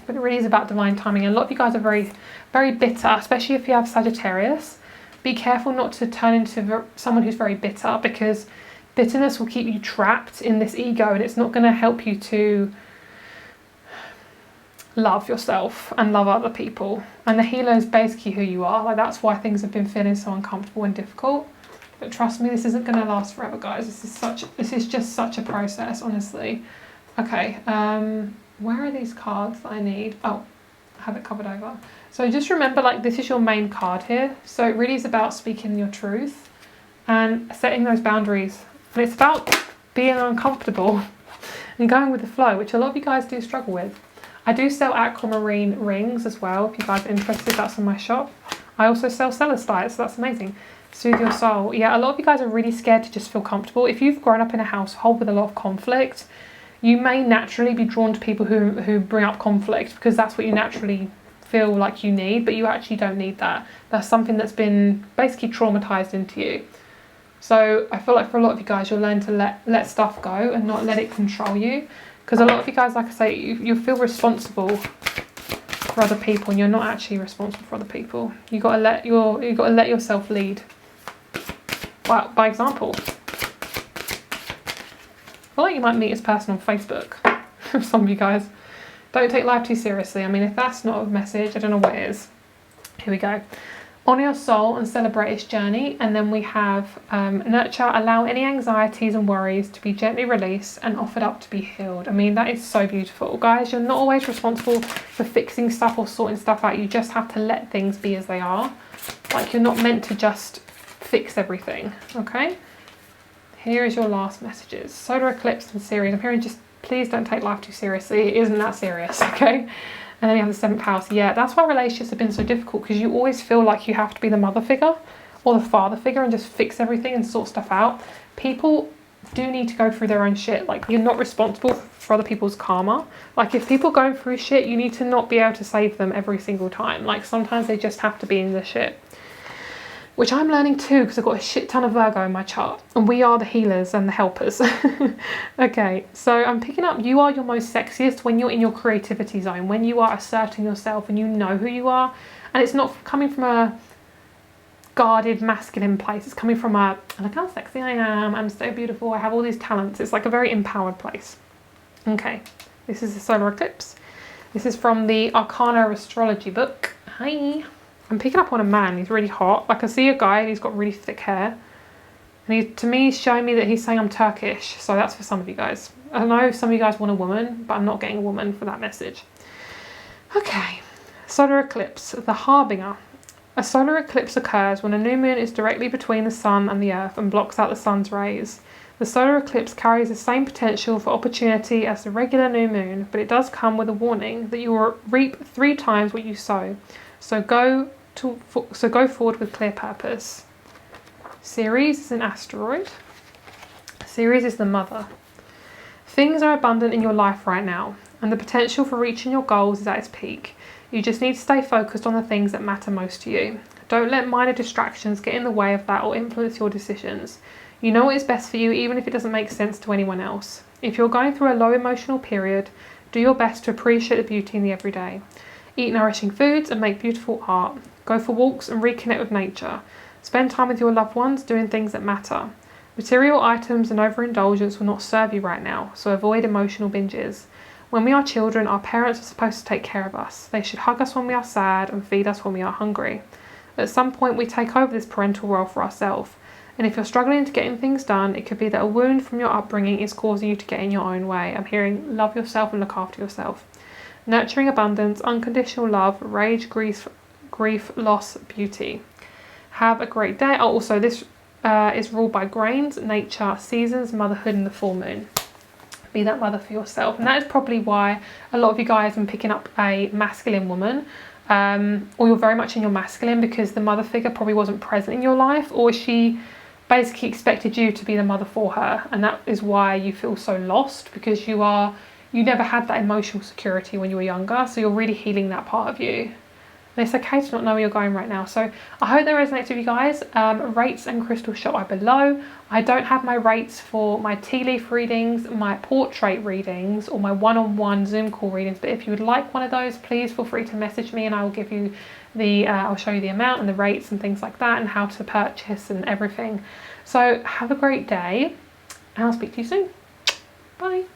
But it really is about divine timing. And a lot of you guys are very, very bitter, especially if you have Sagittarius. Be careful not to turn into someone who's very bitter, because bitterness will keep you trapped in this ego, and it's not going to help you to love yourself and love other people. And the healer is basically who you are. Like, that's why things have been feeling so uncomfortable and difficult. But trust me, this isn't going to last forever, guys. This is just such a process, honestly. Okay, where are these cards that I need? Oh, I have it covered over. So just remember, like, this is your main card here. So it really is about speaking your truth and setting those boundaries. And it's about being uncomfortable and going with the flow, which a lot of you guys do struggle with. I do sell aquamarine rings as well. If you guys are interested, that's in my shop. I also sell celestite, so that's amazing. Soothe your soul. Yeah, a lot of you guys are really scared to just feel comfortable. If you've grown up in a household with a lot of conflict, you may naturally be drawn to people who bring up conflict, because that's what you naturally feel like you need, but you actually don't need that. That's something that's been basically traumatized into you. So I feel like for a lot of you guys, you'll learn to let stuff go and not let it control you. Because a lot of you guys, like I say, you feel responsible for other people, and you're not actually responsible for other people. You got to let yourself lead. Well, by example. I feel like you might meet this person on Facebook. Some of you guys. Don't take life too seriously. I mean, if that's not a message, I don't know what is. Here we go. Honour your soul and celebrate its journey. And then we have nurture, allow any anxieties and worries to be gently released and offered up to be healed. I mean, that is so beautiful. Guys, you're not always responsible for fixing stuff or sorting stuff out. You just have to let things be as they are. Like, you're not meant to just fix everything, okay? Here is your last messages. Solar eclipse and Ceres. I'm hearing just, please don't take life too seriously. It isn't that serious, okay? And then you have the 7th house. Yeah, that's why relationships have been so difficult, because you always feel like you have to be the mother figure, or the father figure and just fix everything and sort stuff out. People do need to go through their own shit. Like, you're not responsible for other people's karma. Like, if people go through shit, you need to not be able to save them every single time. Like, sometimes they just have to be in the shit. Which I'm learning too, because I've got a shit ton of Virgo in my chart. And we are the healers and the helpers. Okay, so I'm picking up, you are your most sexiest when you're in your creativity zone. When you are asserting yourself and you know who you are. And it's not coming from a guarded masculine place. It's coming from a, look how sexy I am, I'm so beautiful, I have all these talents. It's like a very empowered place. Okay, this is the solar eclipse. This is from the Arcana Astrology book. Hi. I'm picking up on a man. He's really hot. Like, I see a guy and he's got really thick hair. And he, to me, he's showing me that he's saying I'm Turkish. So that's for some of you guys. I know some of you guys want a woman, but I'm not getting a woman for that message. Okay. Solar eclipse, the harbinger. A solar eclipse occurs when a new moon is directly between the sun and the earth and blocks out the sun's rays. The solar eclipse carries the same potential for opportunity as the regular new moon, but it does come with a warning that you will reap 3 times what you sow. So go forward with clear purpose. Ceres is an asteroid. Ceres is the mother. Things are abundant in your life right now, and the potential for reaching your goals is at its peak. You just need to stay focused on the things that matter most to you. Don't let minor distractions get in the way of that or influence your decisions. You know what is best for you, even if it doesn't make sense to anyone else. If you're going through a low emotional period, do your best to appreciate the beauty in the everyday. Eat nourishing foods and make beautiful art. Go for walks and reconnect with nature. Spend time with your loved ones doing things that matter. Material items and overindulgence will not serve you right now, so avoid emotional binges. When we are children, our parents are supposed to take care of us. They should hug us when we are sad and feed us when we are hungry. At some point, we take over this parental role for ourselves. And if you're struggling to getting things done, it could be that a wound from your upbringing is causing you to get in your own way. I'm hearing love yourself and look after yourself. Nurturing abundance, unconditional love, rage, grief, loss, beauty. Have a great day. Oh, also, this is ruled by grains, nature, seasons, motherhood, and the full moon. Be that mother for yourself. And that is probably why a lot of you guys have been picking up a masculine woman, or you're very much in your masculine, because the mother figure probably wasn't present in your life, or she basically expected you to be the mother for her. And that is why you feel so lost, because you never had that emotional security when you were younger, so you're really healing that part of you. And it's okay to not know where you're going right now. So I hope that resonates with you guys. Rates and crystal shop are below. I don't have my rates for my tea leaf readings, my portrait readings, or my one-on-one Zoom call readings. But if you would like one of those, please feel free to message me and I will give you the, I'll show you the amount and the rates and things like that and how to purchase and everything. So have a great day and I'll speak to you soon. Bye.